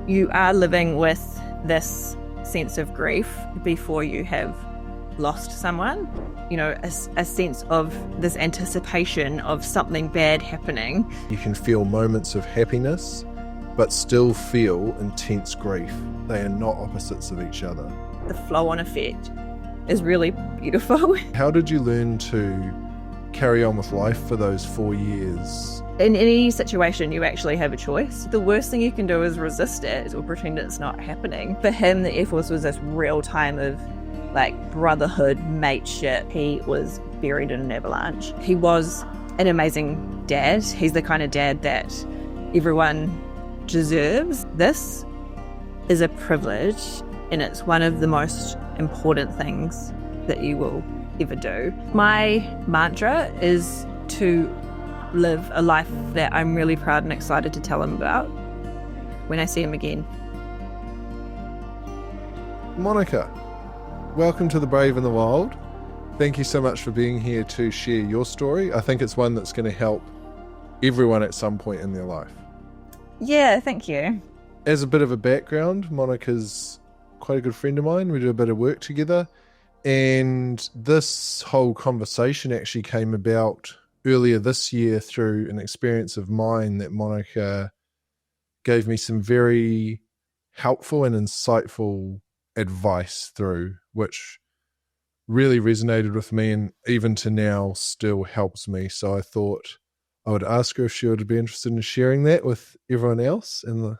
you are living with this sense of grief before you have lost someone, you know, a sense of this anticipation of something bad happening. You can feel moments of happiness, but still feel intense grief. They are not opposites of each other. The flow-on effect is really beautiful. How did you learn to carry on with life for those 4 years? In any situation, you actually have a choice. The worst thing you can do is resist it or pretend it's not happening. For him, the Air Force was this real time of like brotherhood, mateship. He was buried in an avalanche. He was an amazing dad. He's the kind of dad that everyone deserves. This is a privilege, and it's one of the most important things that you will ever do. My mantra is to live a life that I'm really proud and excited to tell him about when I see him again. Monica, welcome to The Brave and the Wild. Thank you so much for being here to share your story. I think it's one that's going to help everyone at some point in their life. Yeah, thank you. As a bit of a background, Monica's quite a good friend of mine. We do a bit of work together. And this whole conversation actually came about earlier this year through an experience of mine that Monica gave me some very helpful and insightful advice through, which really resonated with me and even to now still helps me. So I thought I would ask her if she would be interested in sharing that with everyone else. And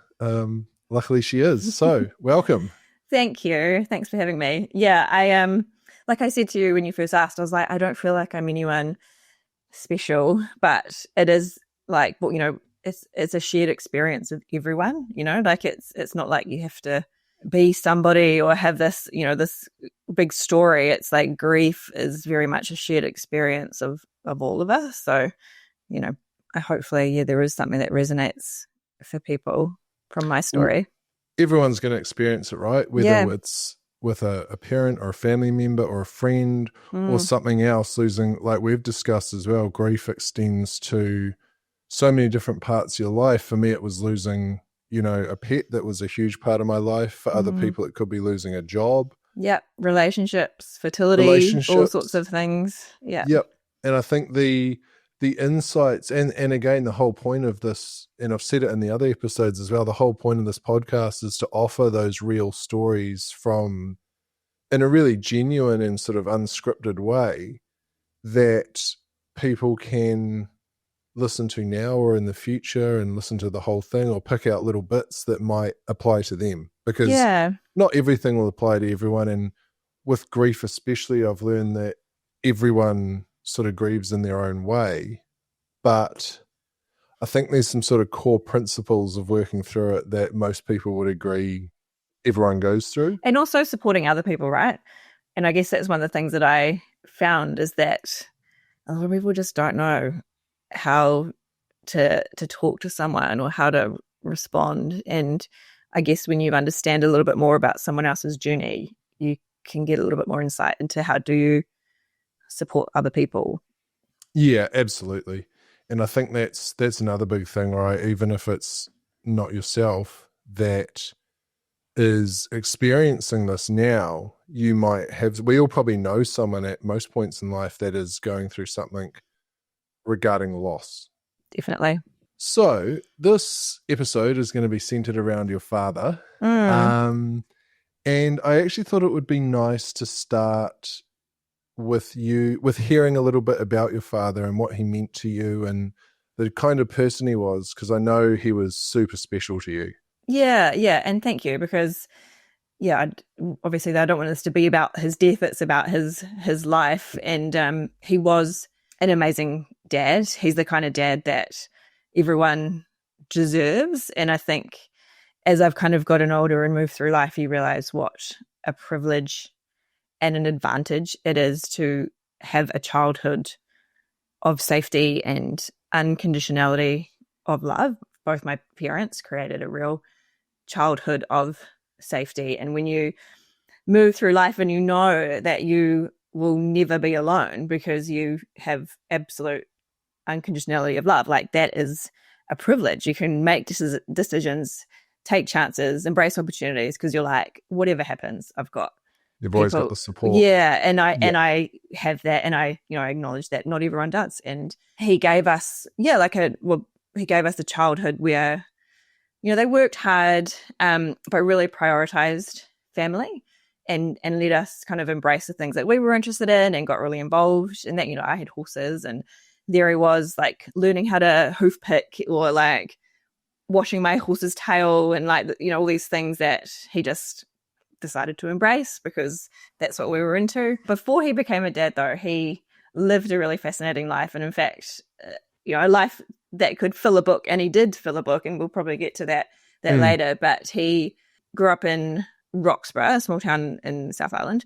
luckily she is. So welcome. Thank you. Thanks for having me. Yeah, I like I said to you when you first asked, I was like, I don't feel like I'm anyone special, but it is like, well, you know, it's a shared experience with everyone, you know, like it's not like you have to be somebody or have this, you know, this big story. It's like grief is very much a shared experience of all of us. So, you know, hopefully, there is something that resonates for people from my story. Everyone's going to experience it, right? Whether it's with a parent or a family member or a friend or something else, losing, like we've discussed as well, grief extends to so many different parts of your life. For me, it was losing, you know, a pet that was a huge part of my life. For other people, it could be losing a job. Yep. Relationships, fertility, all sorts of things. Yeah. Yep. And I think the insights and again, the whole point of this, and I've said it in the other episodes as well, the whole point of this podcast is to offer those real stories from, in a really genuine and sort of unscripted way that people can listen to now or in the future and listen to the whole thing or pick out little bits that might apply to them, because not everything will apply to everyone. And with grief especially, I've learned that everyone sort of grieves in their own way, but I think there's some sort of core principles of working through it that most people would agree everyone goes through. And also supporting other people, right? And I guess that's one of the things that I found is that a lot of people just don't know how to talk to someone or how to respond. And I guess when you understand a little bit more about someone else's journey, you can get a little bit more insight into how do you support other people. Yeah, absolutely. And I think that's another big thing, right? Even if it's not yourself that is experiencing this now, you might have, we all probably know someone at most points in life that is going through something regarding loss. Definitely. So this episode is going to be centered around your father. And I actually thought it would be nice to start with hearing a little bit about your father and what he meant to you and the kind of person he was, because I know he was super special to you. Yeah, and thank you, because obviously I don't want this to be about his death, it's about his life. And he was an amazing dad. He's the kind of dad that everyone deserves. And I think as I've kind of gotten older and moved through life, you realize what a privilege and an advantage it is to have a childhood of safety and unconditionality of love. Both my parents created a real childhood of safety. And when you move through life and you know that you will never be alone because you have absolute unconditionality of love, like that is a privilege. You can make decisions take chances, embrace opportunities, because you're like, whatever happens, I've got You've people. always got the support. Yeah, and I have that, and I acknowledge that not everyone does. And he gave us he gave us a childhood where they worked hard, but really prioritized family, and let us kind of embrace the things that we were interested in, and got really involved. And that I had horses, and there he was, like, learning how to hoof pick, or like washing my horse's tail, and like all these things that he just decided to embrace because that's what we were into. Before he became a dad, though, he lived a really fascinating life, and in fact, a life that could fill a book, and he did fill a book, and we'll probably get to that later. But he grew up in Roxburgh, a small town in South Island,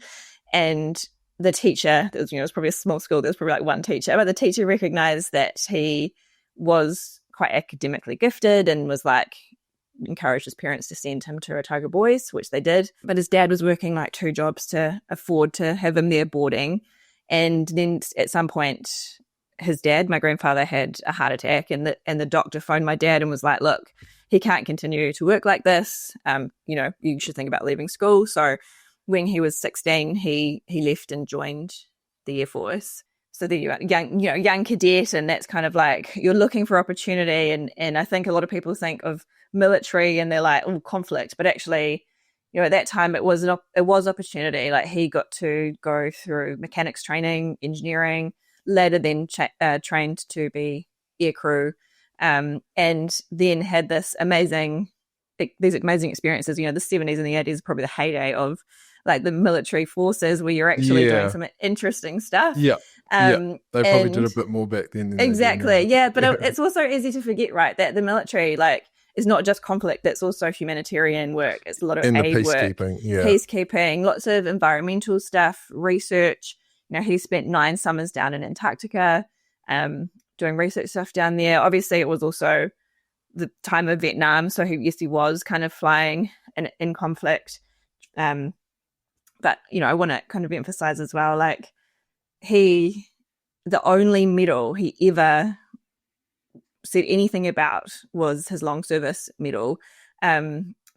and the teacher, it was probably a small school, there was probably like one teacher, but the teacher recognized that he was quite academically gifted, and was like, encouraged his parents to send him to Otago Boys, which they did. But his dad was working like 2 jobs to afford to have him there boarding. And then at some point, his dad, my grandfather, had a heart attack, and the doctor phoned my dad and was like, look, he can't continue to work like this. You should think about leaving school. So when he was 16, he left and joined the Air Force. So then you're young cadet, and that's kind of like, you're looking for opportunity. And I think a lot of people think of military and they're like, oh, conflict. But actually, at that time it was opportunity. Like, he got to go through mechanics training, engineering, later then trained to be air crew, and then had these amazing experiences. The 70s and the 80s is probably the heyday of like the military forces, where you're actually doing some interesting stuff. They probably did a bit more back then than exactly. But it's also easy to forget, right, that the military, like, is not just conflict, it's also humanitarian work. It's a lot of aid work, peacekeeping, lots of environmental stuff, research. He spent 9 summers down in Antarctica, doing research stuff down there. Obviously, it was also the time of Vietnam, so he was kind of flying in conflict. But I want to kind of emphasize as well, like, the only medal he ever said anything about was his long service medal,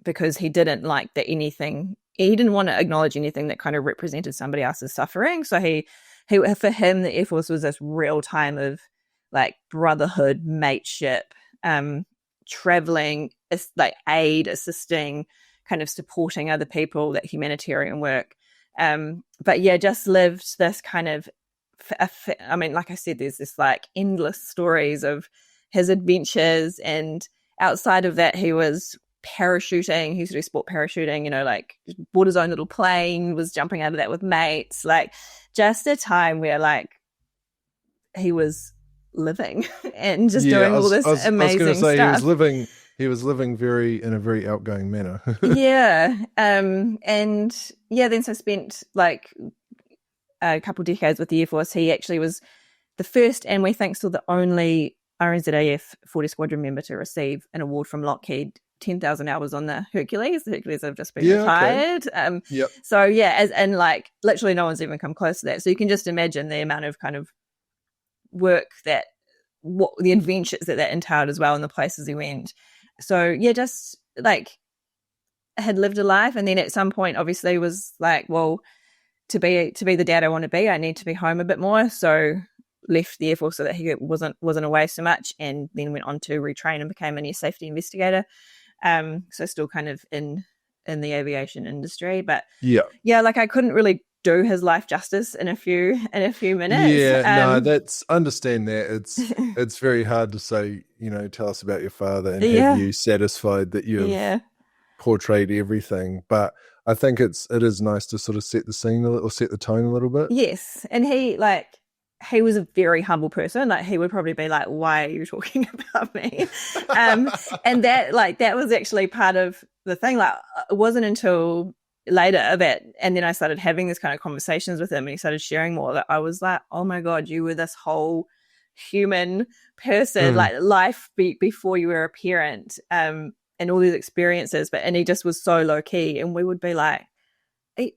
because he didn't like that anything. He didn't want to acknowledge anything that kind of represented somebody else's suffering. So he for him, the Air Force was this real time of like brotherhood, mateship, traveling, like aid, assisting, kind of supporting other people, that humanitarian work. But yeah, just lived this kind of, like I said, there's this like endless stories of his adventures. And outside of that, he was parachuting. He used to do sport parachuting, like bought his own little plane, was jumping out of that with mates. Like, just a time where like he was living and just doing all this amazing stuff. He was living in a very outgoing manner. And then so spent like a couple decades with the Air Force. He actually was the first, and we think still the only, RNZAF 40 Squadron member to receive an award from Lockheed, 10,000 hours on the Hercules. The Hercules have just been retired. Okay. So and like literally no one's even come close to that. So you can just imagine the amount of kind of work what the adventures that entailed as well, and the places he went. So just like had lived a life, and then at some point obviously was like, well, to be the dad I want to be, I need to be home a bit more. So left the Air Force so that he wasn't away so much, and then went on to retrain and became an air safety investigator. So still kind of in the aviation industry, but like I couldn't really do his life justice in a few minutes. That's understand that it's very hard to say, tell us about your father and have you satisfied that you've portrayed everything, but I think it is nice to sort of set the scene or set the tone a little bit. Yes, and he was a very humble person. Like, he would probably be like, why are you talking about me? And that was actually part of the thing. Like, it wasn't until later and then I started having this kind of conversations with him, and he started sharing more, that I was like, oh my God, you were this whole human person, like life before you were a parent, and all these experiences. And he just was so low key, and we would be like, you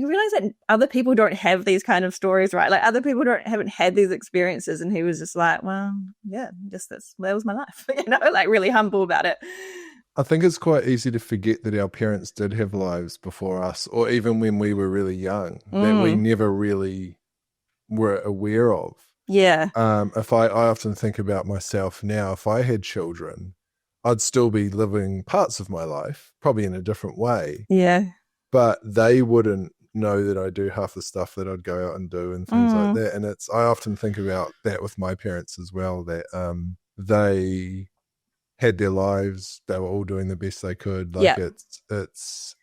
realize that other people don't have these kind of stories, right? Like, other people haven't had these experiences. And he was just like, well, yeah, just that was my life, like really humble about it. I think it's quite easy to forget that our parents did have lives before us, or even when we were really young, that we never really were aware of. Yeah. If I often think about myself now, if I had children, I'd still be living parts of my life, probably in a different way, Yeah. but they wouldn't know that I do half the stuff that I'd go out and do and things like that. And I often think about that with my parents as well, that they had their lives, they were all doing the best they could. Like Yeah.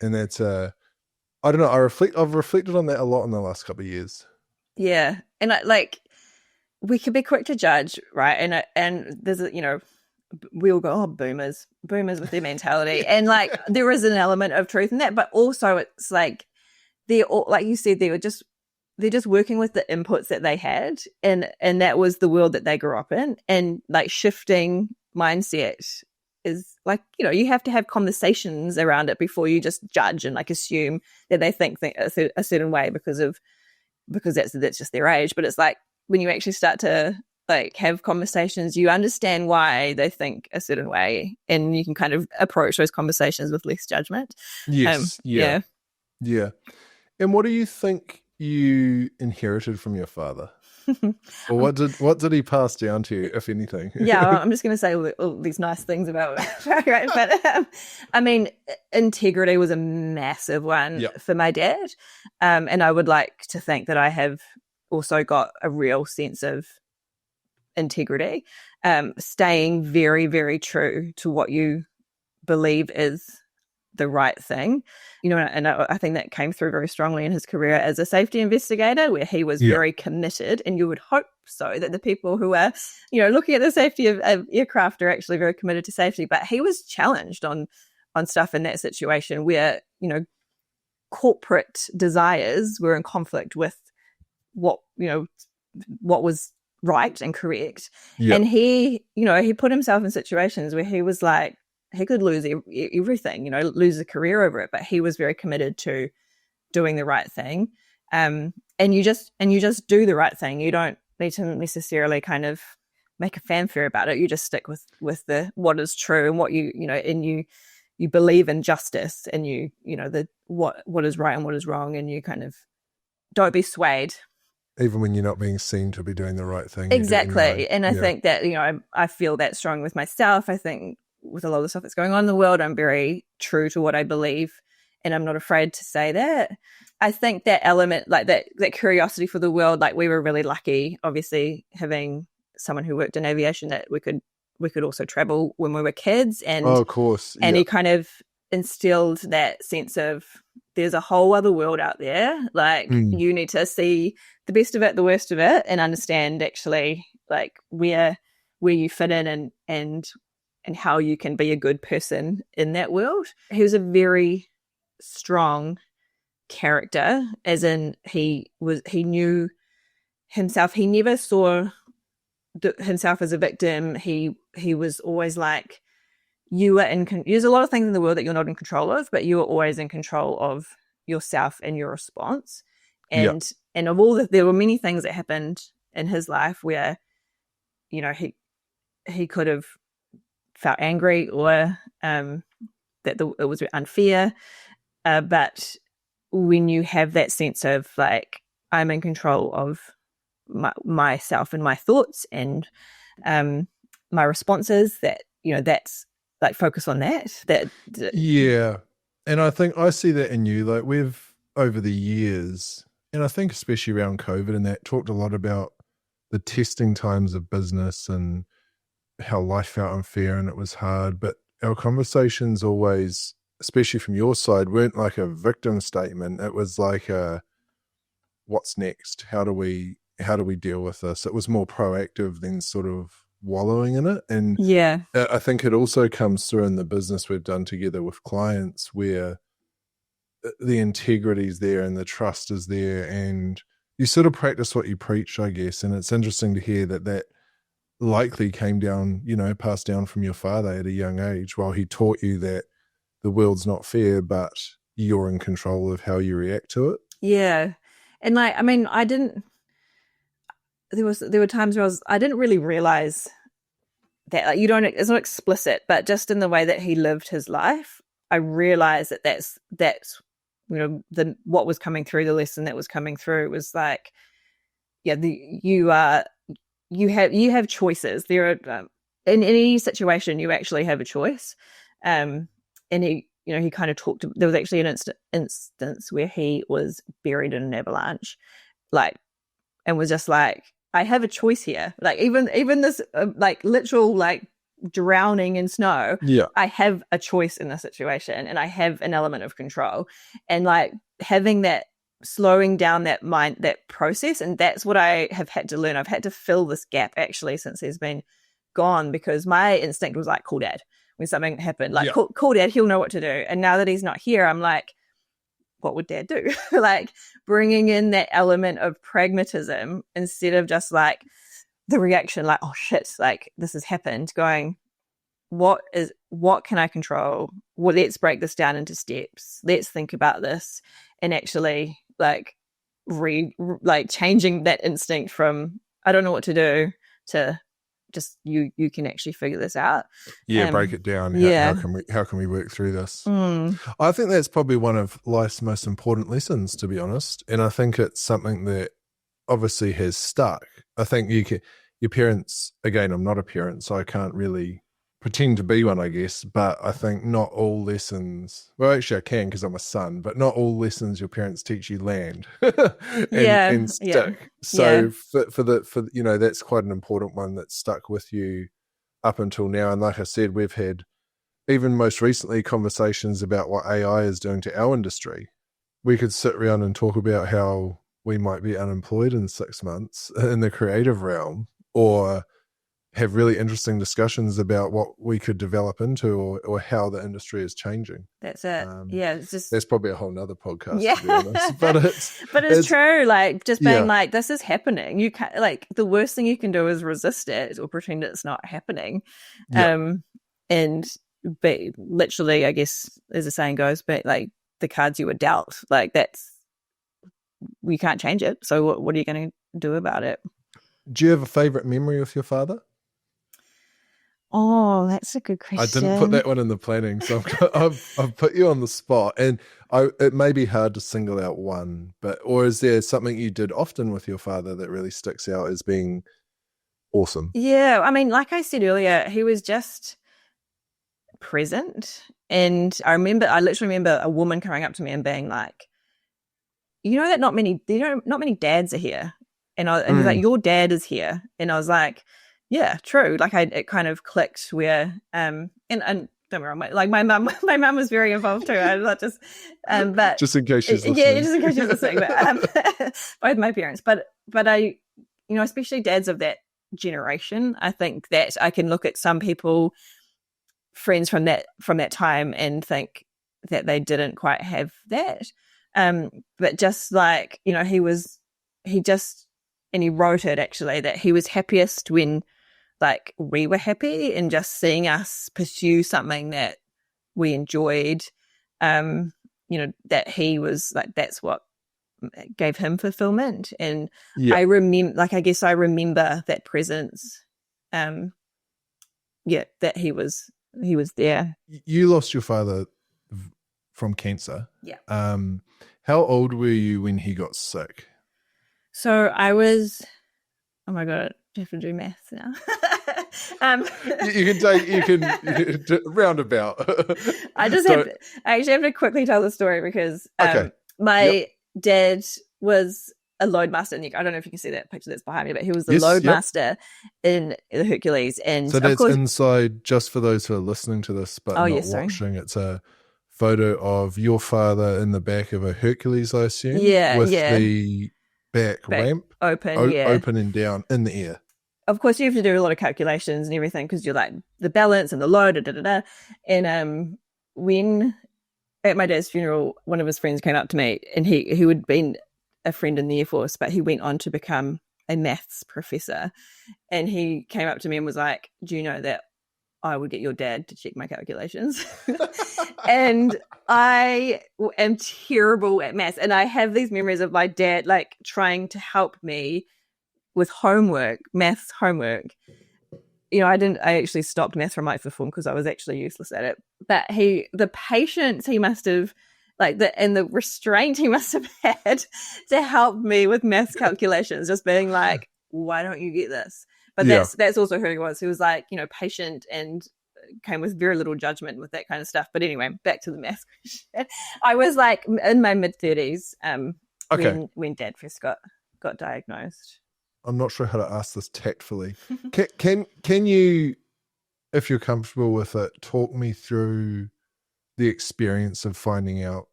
and that's I don't know, I've reflected on that a lot in the last couple of years. Yeah. And we could be quick to judge, right? And there's we all go, oh, boomers with their mentality. And there is an element of truth in that, but also it's like they're all, like you said, they're just working with the inputs that they had, and that was the world that they grew up in. And shifting mindset is you have to have conversations around it before you just judge and assume that they think a certain way because that's just their age. But it's when you actually start to have conversations, you understand why they think a certain way, and you can kind of approach those conversations with less judgment. Yes. Yeah. And what do you think you inherited from your father? Or what did he pass down to you, if anything? Yeah, I'm just going to say all these nice things about right? But I mean, integrity was a massive one for my dad, and I would like to think that I have also got a real sense of integrity, staying very, very true to what you believe is the right thing, and I think that came through very strongly in his career as a safety investigator, where he was very committed, and you would hope so that the people who are looking at the safety of aircraft are actually very committed to safety. But he was challenged on stuff in that situation where corporate desires were in conflict with what was right and correct. And he put himself in situations where he was he could lose everything, lose a career over it, but he was very committed to doing the right thing. And you just do the right thing. You don't need to necessarily kind of make a fanfare about it. You just stick with the what is true and what and you believe in justice, and what is right and what is wrong, and you kind of don't be swayed. Even when you're not being seen to be doing the right thing. Exactly. Anyway. And I think that, I feel that strong with myself. I think with a lot of the stuff that's going on in the world, I'm very true to what I believe, and I'm not afraid to say that. I think that element, that curiosity for the world, we were really lucky, obviously, having someone who worked in aviation, that we could also travel when we were kids. And of course. And he kind of instilled that sense of there's a whole other world out there. You need to see the best of it, the worst of it, and understand actually where you fit in and how you can be a good person in that world. He was a very strong character, as in he knew himself. He never saw himself as a victim. He was always you are there's a lot of things in the world that you're not in control of, but you are always in control of yourself and your response. And of there were many things that happened in his life where he could have felt angry or that it was unfair, but when you have that sense of I'm in control of myself and my thoughts and my responses, that's focus on that. Yeah. And I think I see that in you. We've over the years, and I think especially around COVID and that, talked a lot about the testing times of business and how life felt unfair and it was hard. But our conversations always, especially from your side, weren't like a victim statement. It was what's next? How do we deal with this? It was more proactive than sort of wallowing in it. And I think it also comes through in the business we've done together with clients, where the integrity is there and the trust is there, and you sort of practice what you preach, I guess. And it's interesting to hear that likely came down, passed down from your father at a young age, while he taught you that the world's not fair, but you're in control of how you react to it. Yeah. And there were times where I didn't really realize that like, it's not explicit, but just in the way that he lived his life, I realized that that's what was coming through, the lesson that was coming through was like, yeah, you have choices. There are in any situation you actually have a choice. And he kind of talked. There was actually an instance where he was buried in an avalanche, like, and was just like, I have a choice here. Like even this like literal like drowning in snow. Yeah. I have a choice in this situation, and I have an element of control, and like having that, slowing down that mind, that process. And that's what I have had to learn. I've had to fill this gap actually since he's been gone, because my instinct was like, call dad when something happened, like call dad, he'll know what to do. And now that he's not here, I'm like, what would dad do? Like bringing in that element of pragmatism instead of just like the reaction, like, oh shit, like this has happened, going, what can I control? Well, let's break this down into steps. Let's think about this, and actually like changing that instinct from I don't know what to do to just you can actually figure this out. Break it down. How can we work through this? I think that's probably one of life's most important lessons, to be honest, and I think it's something that obviously has stuck. I think your parents, again, I'm not a parent, so I can't really pretend to be one, I guess, but I think not all lessons, well, actually I can because I'm a son, but not all lessons your parents teach you land and stick. So for that's quite an important one that's stuck with you up until now. And like I said, we've had even most recently conversations about what AI is doing to our industry. We could sit around and talk about how we might be unemployed in 6 months in the creative realm, or have really interesting discussions about what we could develop into, or how the industry is changing. That's it. It's just, that's probably a whole nother podcast, to be honest. But it's true. Like just being like, this is happening. You can't, like, the worst thing you can do is resist it or pretend it's not happening. And be literally, I guess, as the saying goes, but like the cards you were dealt, like we can't change it. So what are you going to do about it? Do you have a favorite memory with your father? Oh, that's a good question. I didn't put that one in the planning, so I've put you on the spot, and it may be hard to single out one, or is there something you did often with your father that really sticks out as being awesome? Yeah, I mean, like I said earlier, he was just present, and I literally remember a woman coming up to me and being like, "You know that not many dads are here," and he's like, "Your dad is here," and I was like, yeah, true. Like it kind of clicked where, and don't get me wrong, like my mum was very involved too. I'm not just, but just in case she's listening. Yeah, just in case she's listening. But both my parents, but I, especially dads of that generation, I think that I can look at some people, friends from that time, and think that they didn't quite have that. But just like he wrote it actually, that he was happiest when like we were happy, and just seeing us pursue something that we enjoyed, that he was like, that's what gave him fulfillment. And I remember that presence, that he was there. You lost your father from cancer. How old were you when he got sick? So I was, oh my God, I have to do maths now. You can roundabout. I actually have to quickly tell the story because my dad was a loadmaster. I don't know if you can see that picture that's behind me, but he was the loadmaster in the Hercules. And so that's inside, just for those who are listening to this but not watching. It's a photo of your father in the back of a Hercules, I assume. With the back ramp open and down in the air. Of course, you have to do a lot of calculations and everything because you're like the balance and the load, and when at my dad's funeral, one of his friends came up to me, and he had been a friend in the Air Force, but he went on to become a maths professor, and he came up to me and was like, "Do you know that I would get your dad to check my calculations?" And I am terrible at maths, and I have these memories of my dad like trying to help me with maths homework, I actually stopped math from for form because I was actually useless at it. But the patience he must have, and the restraint he must have had to help me with maths calculations, just being like, why don't you get this? But that's also who he was. He was like, patient and came with very little judgment with that kind of stuff. But anyway, back to the maths question. I was like in my mid-30s when Dad first got diagnosed. I'm not sure how to ask this tactfully. Can you, if you're comfortable with it, talk me through the experience of finding out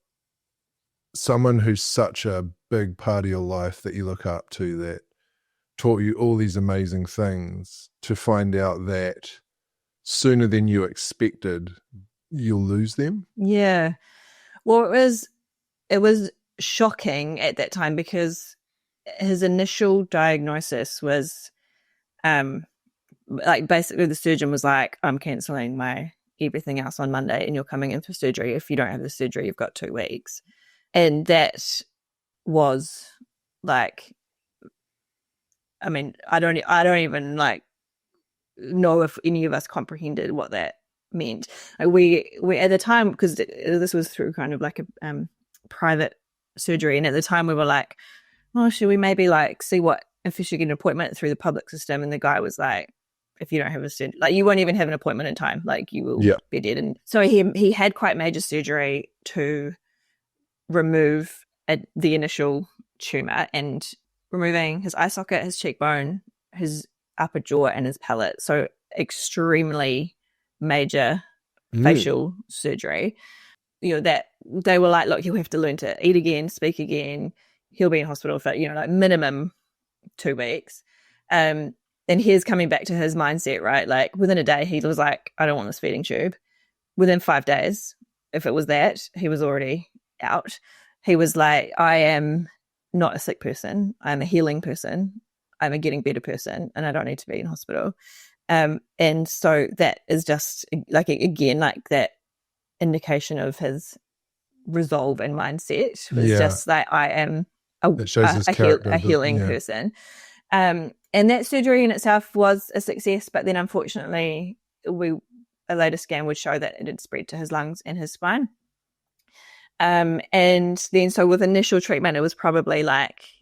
someone who's such a big part of your life that you look up to, that taught you all these amazing things, to find out that sooner than you expected you'll lose them? Yeah. Well, it was shocking at that time because his initial diagnosis was basically the surgeon was like, I'm cancelling my everything else on Monday and you're coming in for surgery. If you don't have the surgery, you've got 2 weeks. And that was like, I mean, I don't even know if any of us comprehended what that meant. We at the time, because this was through kind of like a private surgery, and at the time we were like, oh, should we maybe see what if you should get an appointment through the public system? And the guy was like, if you don't have a surgery, you won't even have an appointment in time, you will be dead. And so he had quite major surgery to remove the initial tumor, and removing his eye socket, his cheekbone, his upper jaw, and his palate. So extremely major facial surgery. That they were like, look, he'll have to learn to eat again, speak again. He'll be in hospital for minimum 2 weeks. And here's coming back to his mindset, right? Within a day, he was like, I don't want this feeding tube. Within 5 days, if it was that, he was already out. He was like, I am not a sick person. I'm a healing person. I'm a getting better person, and I don't need to be in hospital. And so that is just again, that indication of his resolve and mindset was just like, I am a healing person. And that surgery in itself was a success, but then unfortunately a later scan would show that it had spread to his lungs and his spine. And then so with initial treatment, it was probably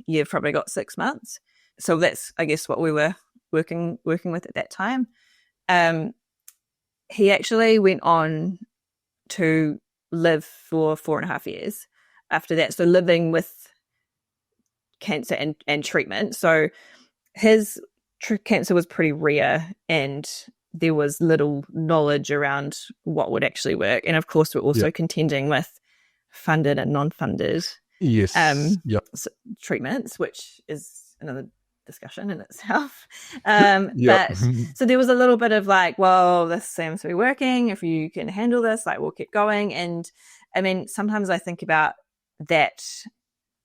you've probably got 6 months. So that's, I guess, what we were working with at that time. He actually went on to live for 4.5 years after that. So living with cancer and treatment. So his cancer was pretty rare, and there was little knowledge around what would actually work. And of course, we're also contending with funded and non-funded treatments, which is another discussion in itself. But so there was a little bit of well, this seems to be working. If you can handle this, we'll keep going. And I mean, sometimes I think about that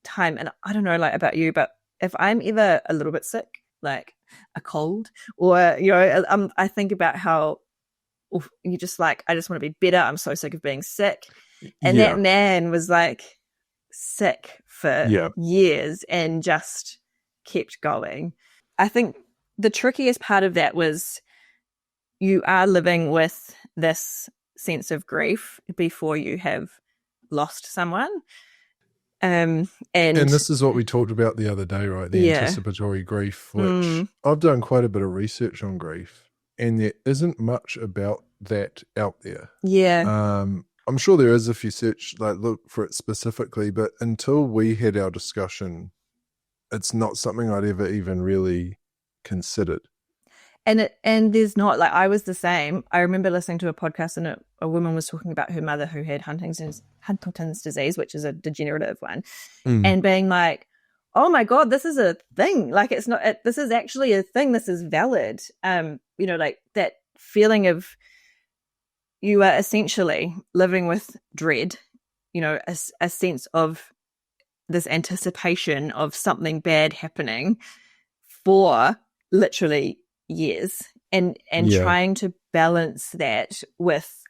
time, and I don't know about you, but if I'm ever a little bit sick, a cold, or I think about how you just I just want to be better. I'm so sick of being sick. And that man was sick for years and just kept going. I think the trickiest part of that was you are living with this sense of grief before you have lost someone. And this is what we talked about the other day, right? The anticipatory grief, which I've done quite a bit of research on grief, and there isn't much about that out there. I'm sure there is if you search, look for it specifically, but until we had our discussion, it's not something I'd ever even really considered. And there's not, I was the same. I remember listening to a podcast, and a woman was talking about her mother who had Huntington's disease, which is a degenerative one, and being like, oh my God, this is a thing. It's not, this is actually a thing. This is valid. That feeling of, you are essentially living with dread, a sense of this anticipation of something bad happening for literally years, and trying to balance that with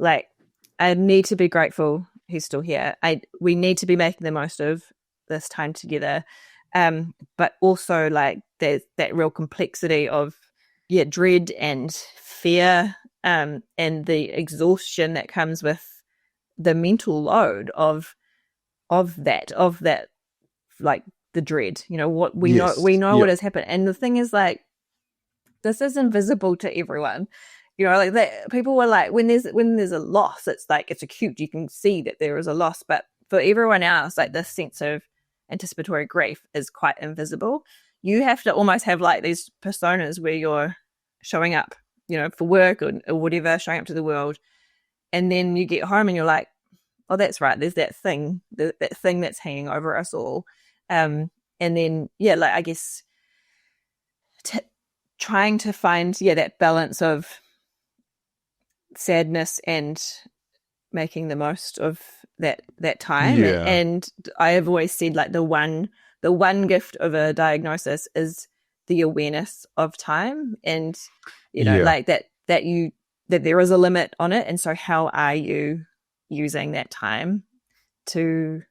I need to be grateful he's still here. We need to be making the most of this time together. But also there's that real complexity of dread and fear, and the exhaustion that comes with the mental load of that, like the dread. What we know, Yes. what Yep. has happened. And the thing is, like, this is invisible to everyone. Like that, people were like, when there's a loss, it's like it's acute. You can see that there is a loss, but for everyone else, like this sense of anticipatory grief is quite invisible. You have to almost have like these personas where you're showing up, for work or whatever, showing up to the world, and then you get home and you're like, oh, that's right. There's that thing, that thing that's hanging over us all. And then, yeah, like I guess trying to find, that balance of sadness and making the most of that time. Yeah. And I have always said, like, the one gift of a diagnosis is the awareness of time, and Yeah. like that there is a limit on it. And so how are you using that time to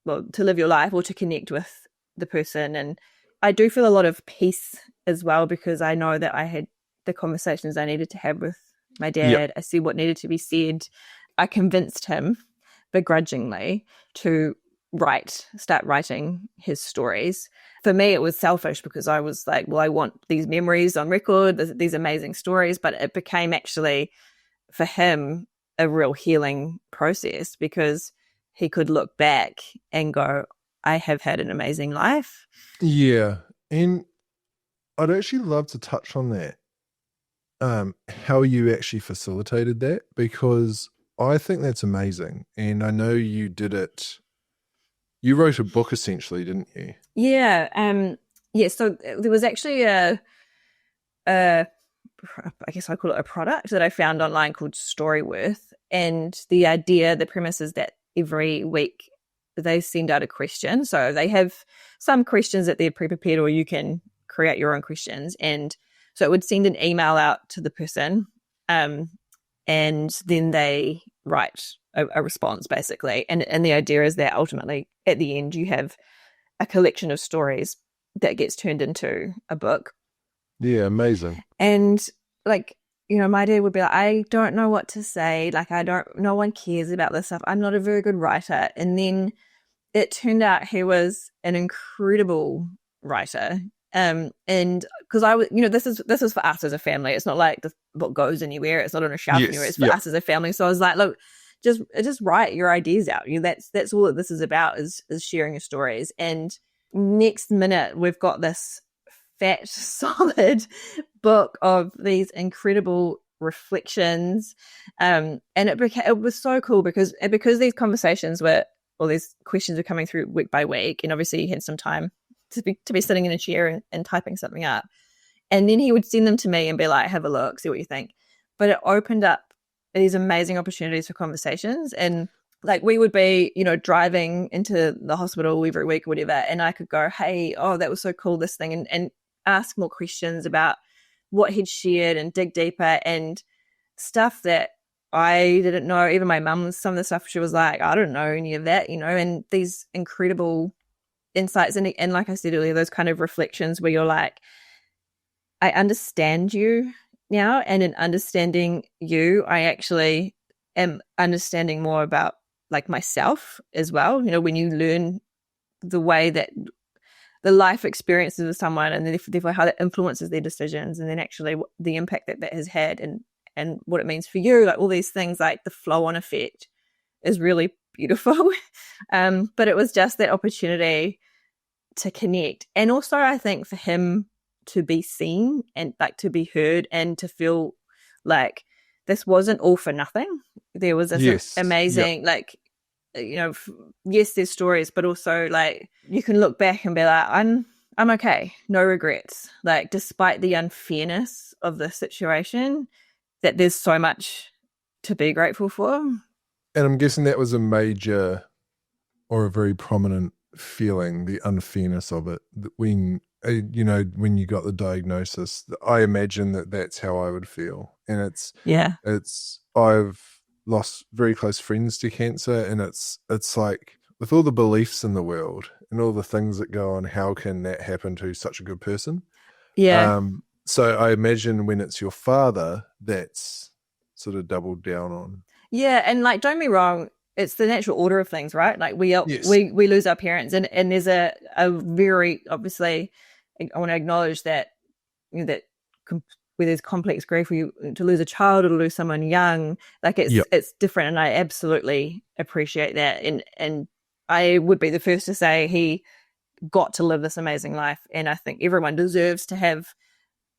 live your life or to connect with the person? And I do feel a lot of peace as well, because I know that I had the conversations I needed to have with my Yep. dad. I said what needed to be said. I convinced him begrudgingly to start writing his stories. For me, it was selfish because I was like, well, I want these memories on record, these amazing stories. But it became actually, for him, a real healing process, because he could look back and go, I have had an amazing life. Yeah. And I'd actually love to touch on that, how you actually facilitated that, because I think that's amazing. And I know you did it. You wrote a book essentially, didn't you? Yeah. So there was actually I guess I call it a product that I found online called Storyworth. And the premise is that every week they send out a question. So they have some questions that they're pre-prepared, or you can create your own questions. And so it would send an email out to the person, and then they write a response, basically. And the idea is that ultimately at the end you have a collection of stories that gets turned into a book. Yeah, amazing. And like, my dad would be like, I don't know what to say. Like, no one cares about this stuff. I'm not a very good writer. And then it turned out he was an incredible writer. And because I was, this is for us as a family. It's not like the book goes anywhere. It's not on a shelf anywhere. Yes. It's for us as a family. So I was like, look, just write your ideas out. That's all that this is about, is sharing your stories. And next minute we've got this fat, solid book of these incredible reflections. And it was so cool because these conversations were, or these questions were coming through week by week, and obviously he had some time to be sitting in a chair and typing something up. And then he would send them to me and be like, have a look, see what you think. But it opened up these amazing opportunities for conversations. And like, we would be, driving into the hospital every week or whatever, and I could go, hey, oh, that was so cool, this thing, and ask more questions about what he'd shared and dig deeper, and stuff that I didn't know. Even my mum, some of the stuff, she was like, I don't know any of that, and these incredible insights. And like I said earlier, those kind of reflections where you're like, I understand you now. And in understanding you, I actually am understanding more about like myself as well. When you learn the way that the life experiences of someone, and then therefore how that influences their decisions, and then actually the impact that has had, and what it means for you, like all these things, like the flow on effect is really beautiful. But it was just that opportunity to connect. And also I think for him to be seen and like to be heard, and to feel like this wasn't all for nothing. There was this Yes. amazing, Yep. like, yes, there's stories, but also like you can look back and be like, I'm okay, no regrets. Like, despite the unfairness of the situation, that there's so much to be grateful for. And I'm guessing that was a major or a very prominent feeling, the unfairness of it. When when you got the diagnosis, I imagine that's how I would feel. And I've lost very close friends to cancer, and it's like, with all the beliefs in the world and all the things that go on, how can that happen to such a good person? Yeah. So I imagine when it's your father, that's sort of doubled down on. Yeah, and like don't get me wrong, it's the natural order of things, right? Like we Yes. we lose our parents, and there's a very obviously I want to acknowledge that that where there's complex grief, where you to lose a child or to lose someone young, like Yeah. it's different, and I absolutely appreciate that, and I would be the first to say he got to live this amazing life, and I think everyone deserves to have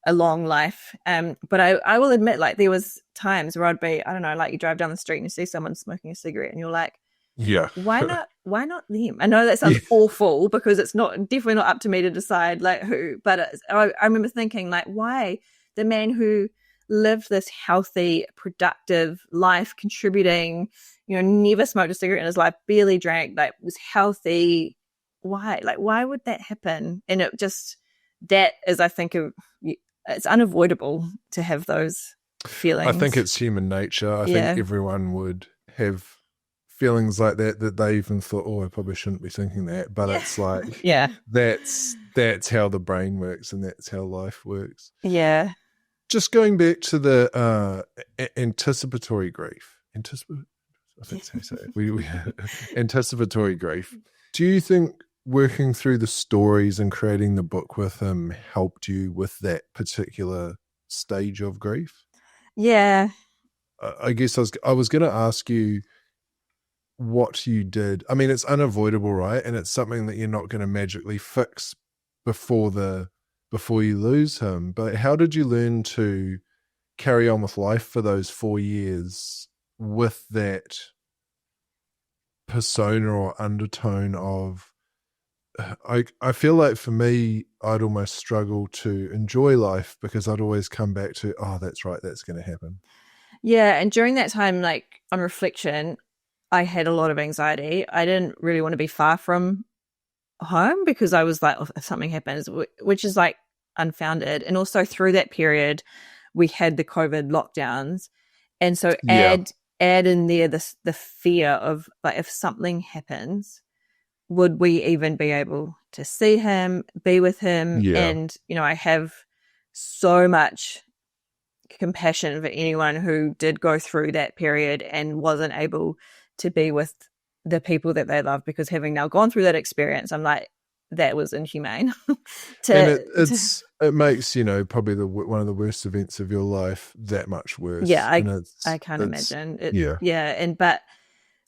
a long life. But I will admit, like there was times where I'd be, I don't know, like you drive down the street and you see someone smoking a cigarette, and you're like, Yeah. why not them? I know that sounds Yeah. awful because it's not definitely not up to me to decide like who, but I remember thinking like, why the man who lived this healthy, productive life, contributing, never smoked a cigarette in his life, barely drank, like was healthy. Why would that happen? And it just, that is, I think, it's unavoidable to have those I feelings. think it's human nature. I Yeah. think everyone would have feelings like that they even thought, oh, I probably shouldn't be thinking that. But it's like, Yeah. that's how the brain works, and that's how life works. Yeah. Just going back to the anticipatory grief. I think that's how you say it. We anticipatory grief. Do you think working through the stories and creating the book with him helped you with that particular stage of grief? Yeah. I guess I was going to ask you what you did. I mean, it's unavoidable, right? And it's something that you're not going to magically fix before you lose him. But how did you learn to carry on with life for those 4 years with that persona or undertone of, I feel like for me, I'd almost struggle to enjoy life because I'd always come back to, oh, that's right, that's going to happen. Yeah. And during that time, like on reflection, I had a lot of anxiety. I didn't really want to be far from home because I was like, oh, if something happens, which is like unfounded. And also through that period, we had the COVID lockdowns. And so Yeah. add in there the fear of like, if something happens, would we even be able to see him, be with him? Yeah. And, I have so much compassion for anyone who did go through that period and wasn't able to be with the people that they love, because having now gone through that experience, I'm like, that was inhumane. And it makes, probably one of the worst events of your life that much worse. Yeah, and I can't imagine it. Yeah. Yeah. And but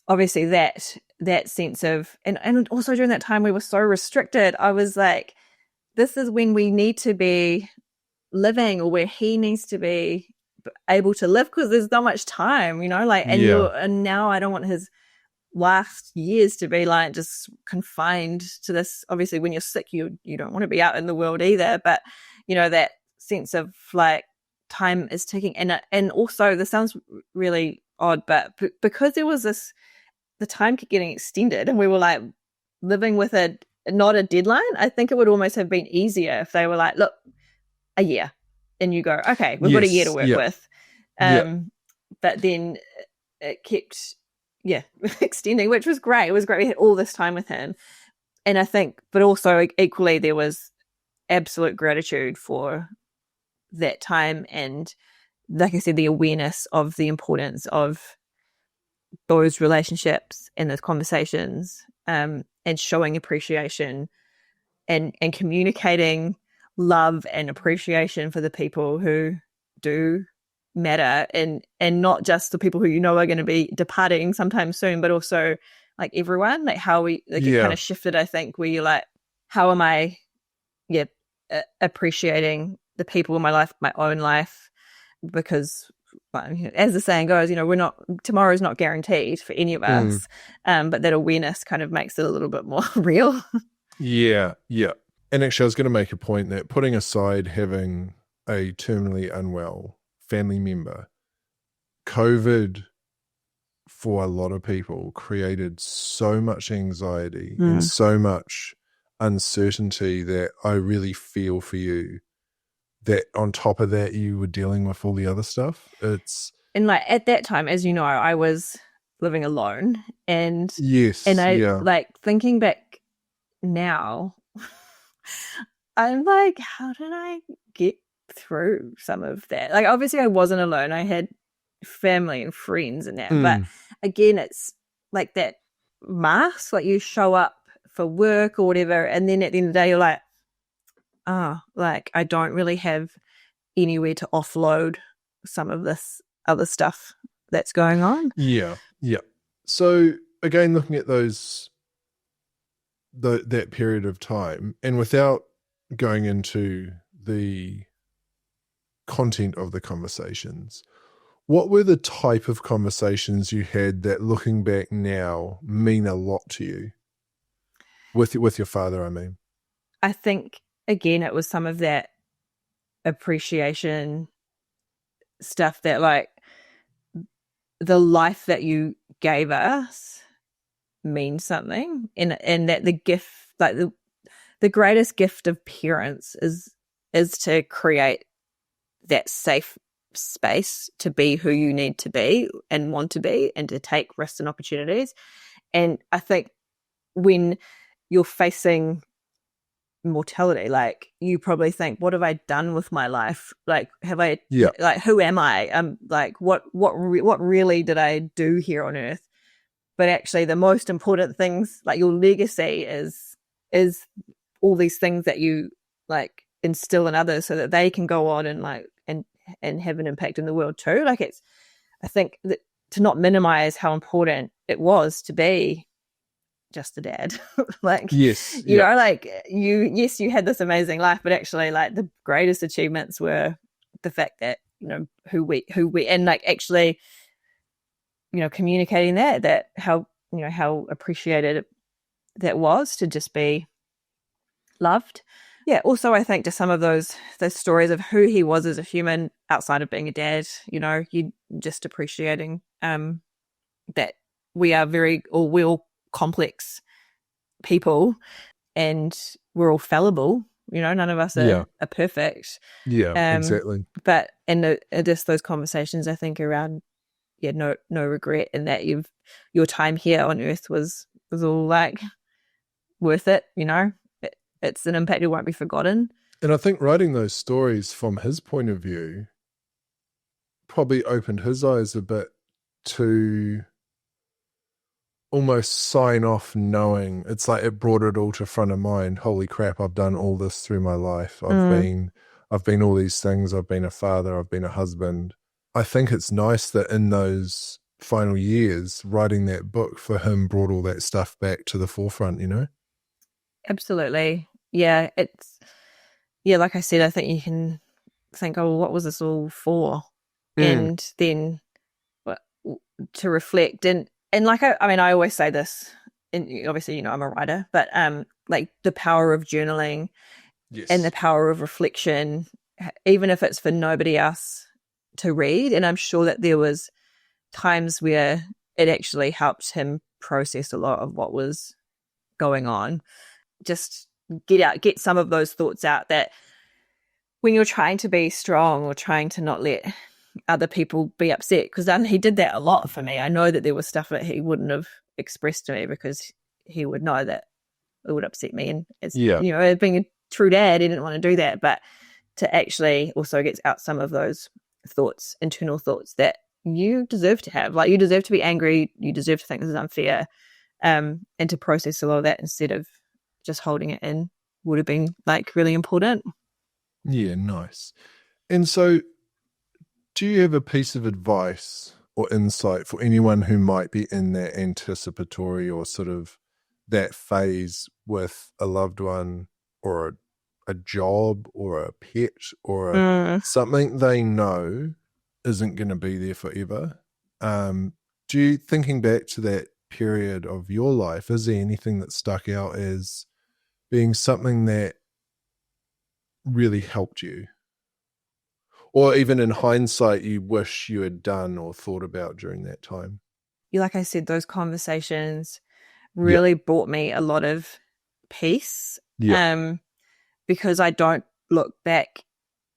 obviously that sense of, and also during that time we were so restricted, I was like, this is when we need to be living, or where he needs to be able to live, because there's not much time, like, and and now I don't want his last years to be like just confined to this. Obviously when you're sick, you don't want to be out in the world either, but that sense of like time is ticking. And also, this sounds really odd, but because there was the time kept getting extended and we were like living with not a deadline, I think it would almost have been easier if they were like, look, a year, and you go, okay, we've got a year to work with. But then it kept extending, which was great. It was great. We had all this time with him. And I think, but also equally, there was absolute gratitude for that time. And like I said, the awareness of the importance of those relationships and those conversations, and showing appreciation and communicating love and appreciation for the people who do matter, and not just the people who are going to be departing sometime soon, but also like everyone, like how we it kind of shifted, I think, where you're like, how am I appreciating the people in my life, my own life, because as the saying goes, tomorrow's not guaranteed for any of us, but that awareness kind of makes it a little bit more real. Yeah. And actually, I was going to make a point that putting aside having a terminally unwell family member, COVID for a lot of people created so much anxiety and so much uncertainty that I really feel for you that on top of that, you were dealing with all the other stuff. And like at that time, as you know, I was living alone, and like thinking back now, I'm like, how did I get through some of that. Like, obviously I wasn't alone. I had family and friends and that. But again, it's like that mask, like you show up for work or whatever, and then at the end of the day you're like, like I don't really have anywhere to offload some of this other stuff that's going on. Yeah. So again, looking at that period of time, and without going into the content of the conversations, what were the type of conversations you had that, looking back now, mean a lot to you with your father? I mean, I think again it was some of that appreciation stuff, that like the life that you gave us means something, and that the gift, like the greatest gift of parents is to create that safe space to be who you need to be and want to be, and to take risks and opportunities. And I think when you're facing mortality, like you probably think, what have I done with my life? Like, have I, like, who am I? Like, what really did I do here on earth? But actually the most important things, like your legacy is all these things that you like instill in others so that they can go on and like and have an impact in the world too. Like, it's, I think that to not minimize how important it was to be just a dad. Like, yes, you know, like you had this amazing life, but actually like the greatest achievements were the fact that, you know, who we and like actually, you know, communicating that how, you know, how appreciated that was to just be loved. Yeah. Also, I think just some of those stories of who he was as a human outside of being a dad, you know, you just appreciating that we're all complex people and we're all fallible. You know, none of us are perfect. Yeah, exactly. But and just those conversations, I think, around no regret, and that your time here on Earth was all like worth it. You know, it's an impact that won't be forgotten. And I think writing those stories from his point of view probably opened his eyes a bit to almost sign off, knowing it's like it brought it all to front of mind. Holy crap, I've done all this through my life. I've been all these things. I've been a father, I've been a husband. I think it's nice that in those final years, writing that book for him brought all that stuff back to the forefront, you know? Absolutely. Yeah, like I said, I think you can think, oh, what was this all for? And then to reflect and like, I mean, I always say this, and obviously, you know, I'm a writer, but like the power of journaling and the power of reflection, even if it's for nobody else to read. And I'm sure that there was times where it actually helped him process a lot of what was going on. Just get some of those thoughts out, that when you're trying to be strong or trying to not let other people be upset, because he did that a lot for me. I know that there was stuff that he wouldn't have expressed to me because he would know that it would upset me, and as you know, being a true dad, he didn't want to do that. But to actually also get out some of those thoughts, internal thoughts that you deserve to have, like you deserve to be angry, you deserve to think this is unfair, and to process a lot of that instead of just holding it in would have been like really important. Yeah, nice. And so, do you have a piece of advice or insight for anyone who might be in that anticipatory or sort of that phase with a loved one or a job or a pet or something they know isn't going to be there forever? Do you, thinking back to that period of your life, is there anything that stuck out as being something that really helped you? Or even in hindsight, you wish you had done or thought about during that time? Like I said, those conversations really brought me a lot of peace. Because I don't look back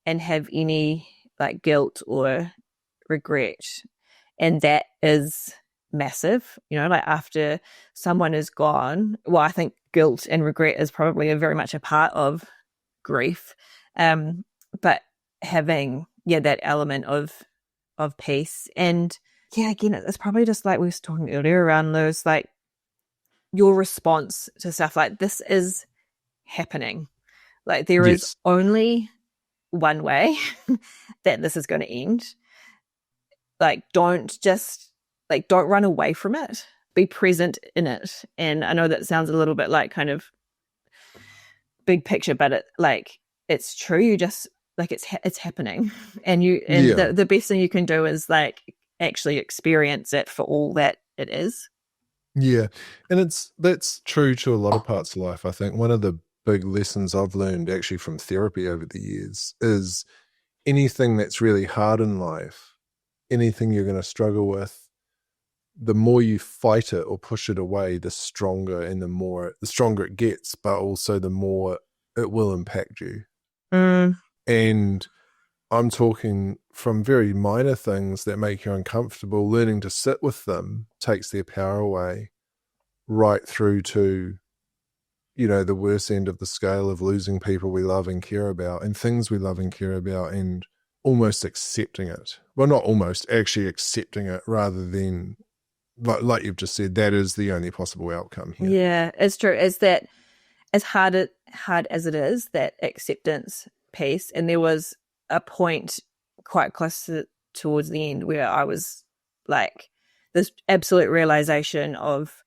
and have any like guilt or regret. And that is massive. You know, like after someone is gone, well, I think guilt and regret is probably very much a part of grief. But having that element of peace. And again, it's probably just like we were talking earlier around those, like, your response to stuff like this is happening. Like, there is Yes. only one way that this is going to end. Like, don't run away from it. Be present in it. And I know that sounds a little bit like kind of big picture, but it's true. You just, like, it's happening, and Yeah. the best thing you can do is like actually experience it for all that it is. Yeah. And that's true to a lot of parts of life. I think one of the big lessons I've learned actually from therapy over the years is anything that's really hard in life, anything you're going to struggle with, the more you fight it or push it away, the stronger the stronger it gets, but also the more it will impact you. And I'm talking from very minor things that make you uncomfortable. Learning to sit with them takes their power away, right through to, the worst end of the scale of losing people we love and care about and things we love and care about, and almost accepting it. Well, not almost, actually accepting it, rather than, like you've just said, that is the only possible outcome here. Yeah, it's true. Is that as hard as it is, that acceptance piece? And there was a point quite close towards the end where I was like, this absolute realization of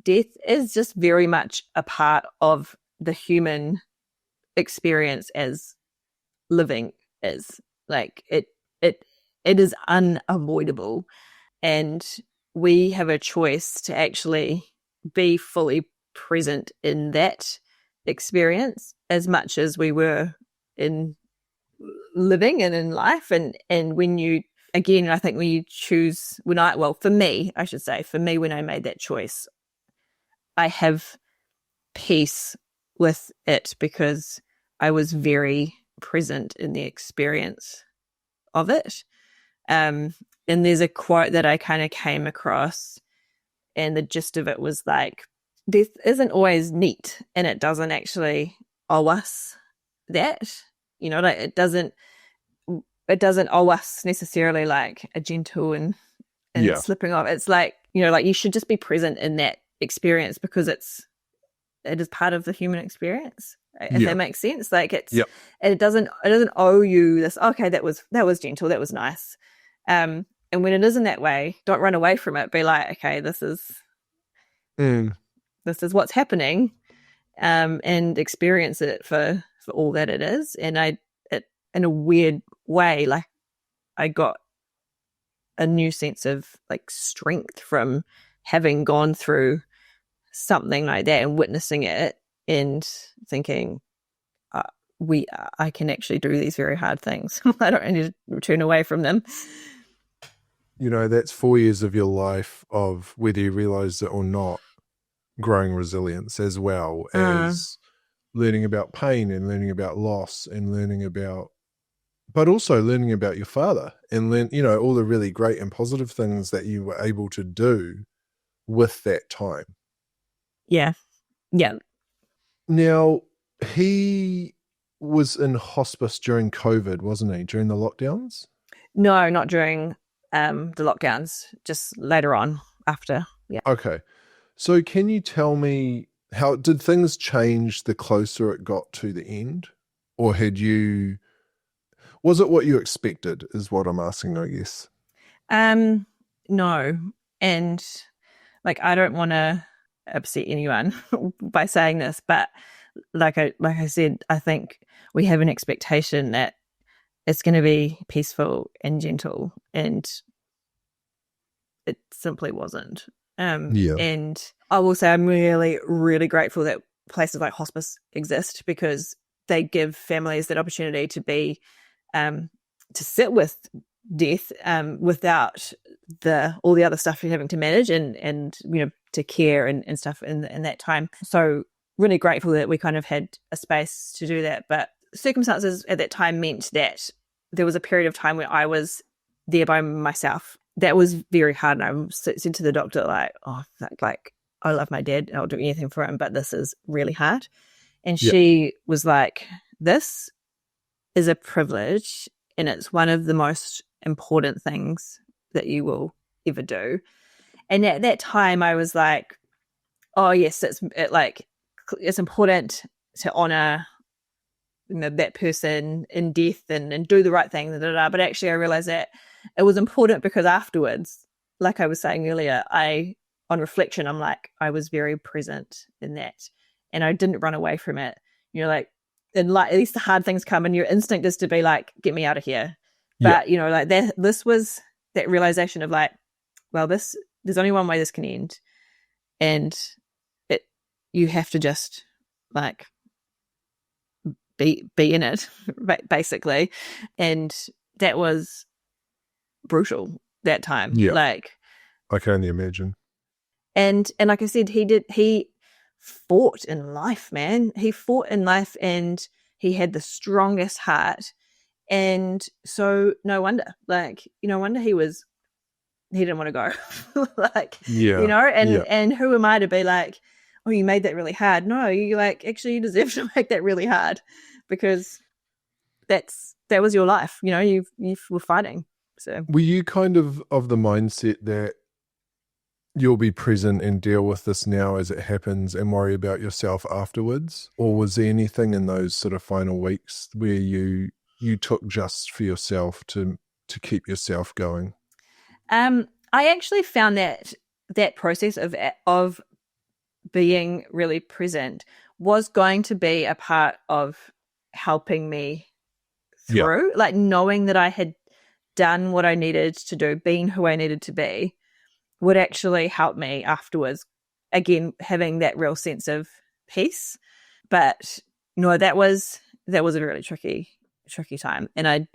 death is just very much a part of the human experience as living is. Like, it is unavoidable, and we have a choice to actually be fully present in that experience as much as we were in living and in life. And when you, again, I think when you choose, for me, I should say, for me, when I made that choice, I have peace with it because I was very present in the experience of it. And there's a quote that I kind of came across, and the gist of it was like, death isn't always neat, and it doesn't actually owe us that. Like, it doesn't owe us necessarily like a gentle and slipping off. It's like, like, you should just be present in that experience because it is part of the human experience. If that makes sense. Like, it doesn't owe you this, okay, that was gentle, that was nice. And when it isn't that way, don't run away from it. Be like, okay, this is what's happening, and experience it for all that it is. And in a weird way, like, I got a new sense of like strength from having gone through something like that and witnessing it and thinking, I can actually do these very hard things. I don't need to turn away from them. That's 4 years of your life of, whether you realize it or not, growing resilience, as well as learning about pain and learning about loss and but also learning about your father and all the really great and positive things that you were able to do with that time. Yeah. Now, he was in hospice during COVID, wasn't he? During the lockdowns? No, not during the lockdowns, just later on after. Yeah. Okay. So can you tell me, how did things change the closer it got to the end? Or was it what you expected, is what I'm asking, I guess? No. And like, I don't want to upset anyone by saying this, but like I said, I think we have an expectation that it's going to be peaceful and gentle, and it simply wasn't. And I will say I'm really, really grateful that places like hospice exist, because they give families that opportunity to be to sit with death without all the other stuff you're having to manage, and to care and stuff in that time. So really grateful that we kind of had a space to do that. But circumstances at that time meant that there was a period of time where I was there by myself. That was very hard. And I said to the doctor, like, I love my dad, I'll do anything for him, but this is really hard. And she was like, this is a privilege, and it's one of the most important things that you will ever do. And at that time, I was like, oh yes, it's important to honor, you know, that person in death and do the right thing. But actually, I realized that it was important because afterwards, like I was saying earlier, on reflection, I'm like, I was very present in that, and I didn't run away from it. You know, like, and like at least the hard things come, and your instinct is to be like, get me out of here. Yeah. But you know, like that, this was that realization of like, well, there's only one way this can end, and you have to just like be in it, basically. And that was brutal that time. Yeah. Like, I can only imagine. and like I said, he fought in life, man. He fought in life, and he had the strongest heart. And so no wonder, like, no wonder he didn't want to go. Like, Yeah. you know, Yeah. and who am I to be like, oh, you made that really hard? No, you like, actually you deserve to make that really hard, because that was your life, you know, you were fighting. So Were you kind of the mindset that you'll be present and deal with this now as it happens and worry about yourself afterwards? Or was there anything in those sort of final weeks where you took just for yourself to keep yourself going? I actually found that process of being really present was going to be a part of helping me through, like knowing that I had done what I needed to do, being who I needed to be, would actually help me afterwards. Again, having that real sense of peace. But no, that was a really tricky time. And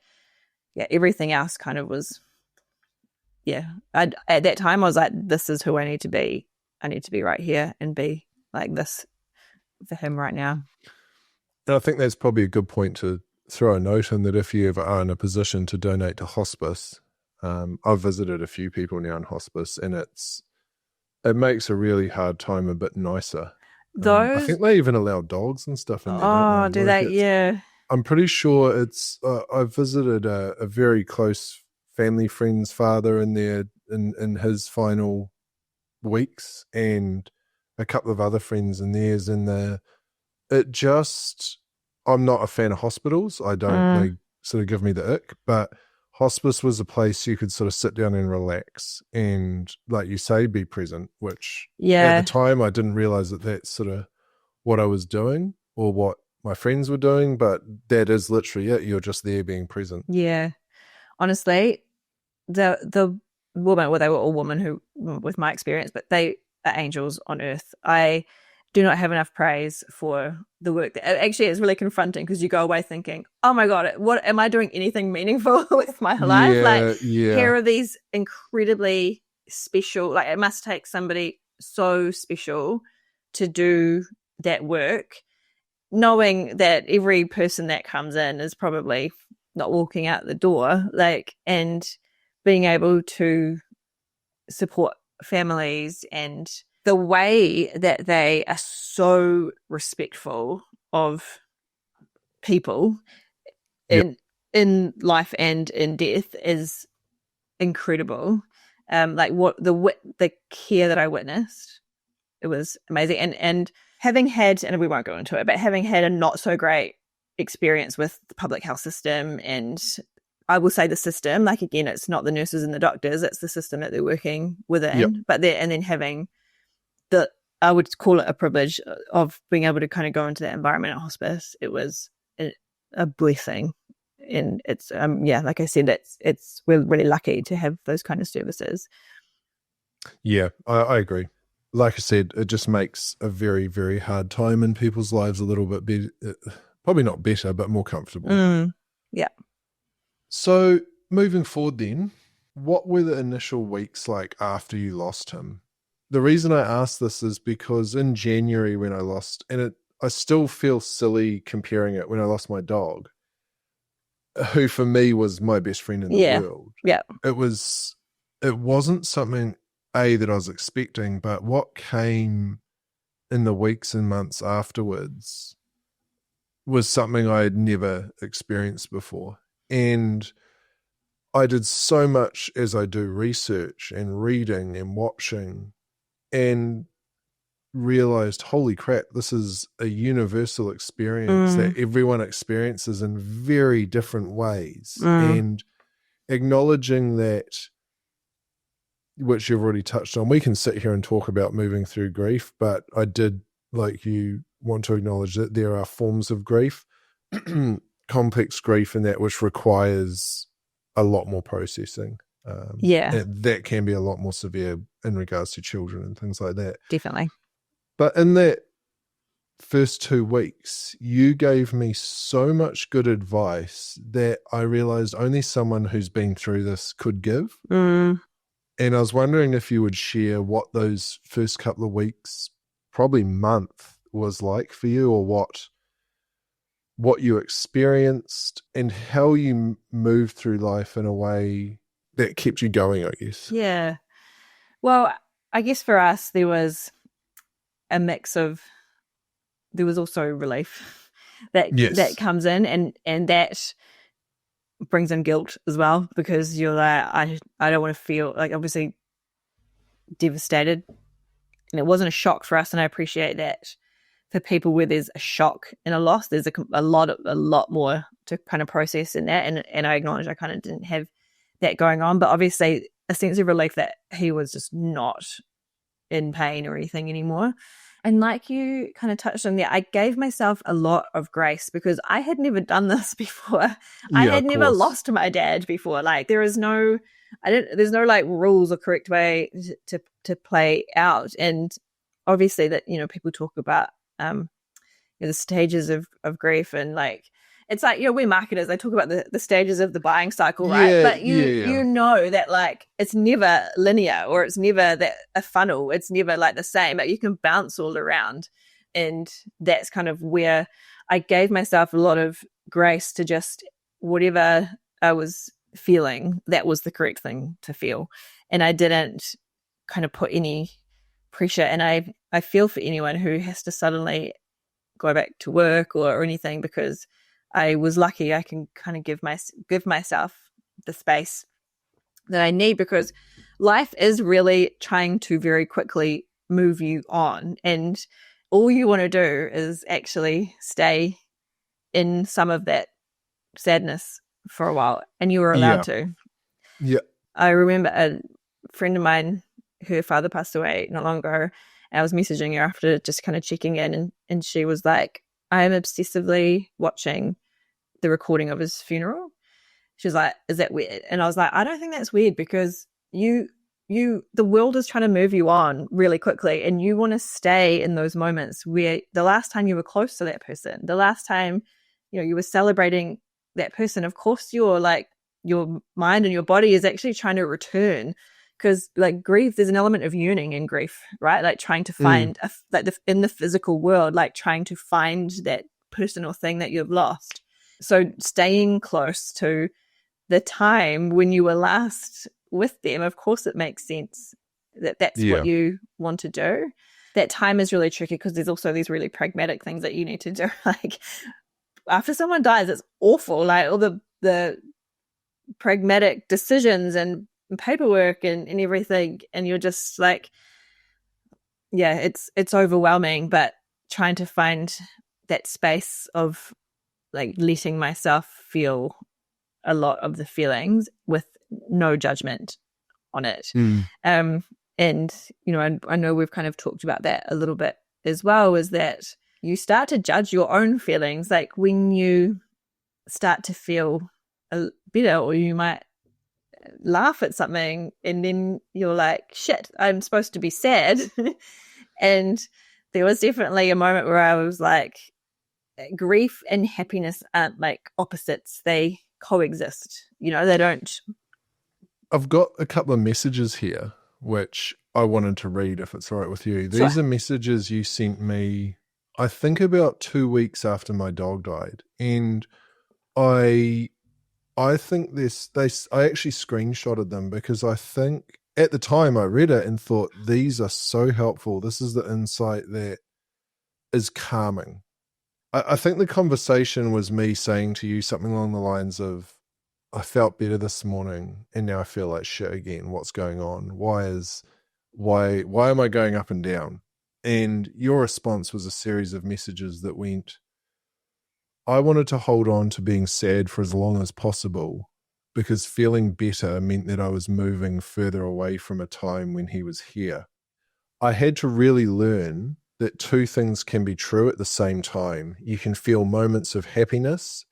everything else kind of was, at that time I was like, this is who I need to be. I need to be right here and be like this for him right now. And I think that's probably a good point to throw a note in, that if you ever are in a position to donate to hospice, I've visited a few people now in hospice, and it makes a really hard time a bit nicer. I think they even allow dogs and stuff in there. Oh, do they? Yeah. I'm pretty sure it's. I've visited a very close family friend's father in there in his final weeks, and a couple of other friends in theirs, and I'm not a fan of hospitals. I don't. They sort of give me the ick, but hospice was a place you could sort of sit down and relax and, like you say, be present, which at the time I didn't realize that that's sort of what I was doing or what my friends were doing, but that is literally it. You're just there being present. Yeah. Honestly, the woman, well, they were all women who, with my experience, but they are angels on earth. I do not have enough praise for the work that actually is really confronting, because you go away thinking, oh my God, what am I doing anything meaningful with my life? Like, here are these incredibly special, like it must take somebody so special to do that work, knowing that every person that comes in is probably not walking out the door, like, and being able to support families, and the way that they are so respectful of people in life and in death is incredible. Like what the care that I witnessed, it was amazing. And having had, and we won't go into it, but having had a not so great experience with the public health system, and I will say the system, like, again, it's not the nurses and the doctors, it's the system that they're working within. But and then having I would call it a privilege of being able to kind of go into that environment at hospice. It was a blessing. And it's, like I said, we're really lucky to have those kind of services. Yeah, I agree. Like I said, it just makes a very, very hard time in people's lives a little bit better, probably not better, but more comfortable. Yeah. So moving forward then, what were the initial weeks like after you lost him? The reason I ask this is because in January when I lost, and I still feel silly comparing it, when I lost my dog, who for me was my best friend in the world. Yeah. It wasn't something that I was expecting, but what came in the weeks and months afterwards was something I had never experienced before. And I did so much as I do research and reading and watching, and realized, holy crap, this is a universal experience that everyone experiences in very different ways. And acknowledging that, which you've already touched on, we can sit here and talk about moving through grief, but I did, like you, want to acknowledge that there are forms of grief, complex grief, and that which requires a lot more processing. That can be a lot more severe in regards to children and things like that. Definitely. But in that first 2 weeks, you gave me so much good advice that I realized only someone who's been through this could give. And I was wondering if you would share what those first couple of weeks, probably month, was like for you, or what you experienced and how you moved through life in a way that kept you going, I guess. Yeah. Well, I guess for us, there was a mix of, there was also relief that comes in, and that brings in guilt as well, because you're like, I don't want to feel like, obviously devastated, and it wasn't a shock for us, and I appreciate that. For people where there's a shock and a loss, there's a lot more to kind of process in that, and I acknowledge I kind of didn't have that going on, but obviously a sense of relief that he was just not in pain or anything anymore. And like you kind of touched on there, I gave myself a lot of grace, because I had never done this before. I had never lost my dad before. Like there's no like rules or correct way to play out. And obviously that, people talk about the stages of grief, and like, it's like, we're marketers, they talk about the stages of the buying cycle, right? But you know that like it's never linear, or it's never that a funnel, it's never like the same, but you can bounce all around. And that's kind of where I gave myself a lot of grace to just, whatever I was feeling, that was the correct thing to feel. And I didn't kind of put any pressure. And I feel for anyone who has to suddenly go back to work or anything, because I was lucky I can kind of give myself the space that I need, because life is really trying to very quickly move you on, and all you want to do is actually stay in some of that sadness for a while, and you were allowed to. Yeah. I remember a friend of mine, her father passed away not long ago. I was messaging her after, just kind of checking in, and she was like, I am obsessively watching the recording of his funeral. She was like, is that weird? And I was like, I don't think that's weird, because the world is trying to move you on really quickly, and you want to stay in those moments where the last time you were close to that person, the last time you were celebrating that person, of course your mind and your body is actually trying to return. Because like grief, there's an element of yearning in grief, right? Like trying to find in the physical world, like trying to find that person or thing that you've lost. So staying close to the time when you were last with them, of course it makes sense that that's what you want to do. That time is really tricky, because there's also these really pragmatic things that you need to do. Like after someone dies, it's awful. Like all the pragmatic decisions and paperwork and everything, and you're just like, it's overwhelming, but trying to find that space of like letting myself feel a lot of the feelings with no judgment on it. And I know we've kind of talked about that a little bit as well, is that you start to judge your own feelings. Like when you start to feel better, or you might laugh at something, and then you're like, shit, I'm supposed to be sad. And there was definitely a moment where I was like, grief and happiness aren't like opposites, they coexist, they don't. I've got a couple of messages here which I wanted to read, if it's all right with you. Sure. These are messages you sent me, I think about 2 weeks after my dog died, and I think I actually screenshotted them, because I think at the time I read it and thought, these are so helpful. This is the insight that is calming. I think the conversation was me saying to you something along the lines of, I felt better this morning and now I feel like shit again. What's going on? Why am I going up and down? And your response was a series of messages that went, I wanted to hold on to being sad for as long as possible because feeling better meant that I was moving further away from a time when he was here. I had to really learn that two things can be true at the same time. You can feel moments of happiness,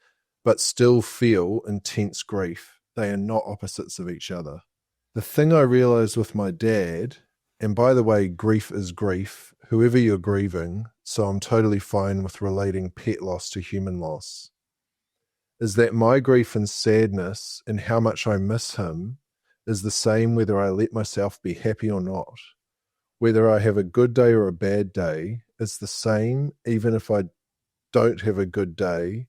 but still feel intense grief. They are not opposites of each other. The thing I realized with my dad, and by the way, grief is grief, whoever you're grieving, so I'm totally fine with relating pet loss to human loss, is that my grief and sadness and how much I miss him is the same whether I let myself be happy or not. Whether I have a good day or a bad day, it's the same even if I don't have a good day.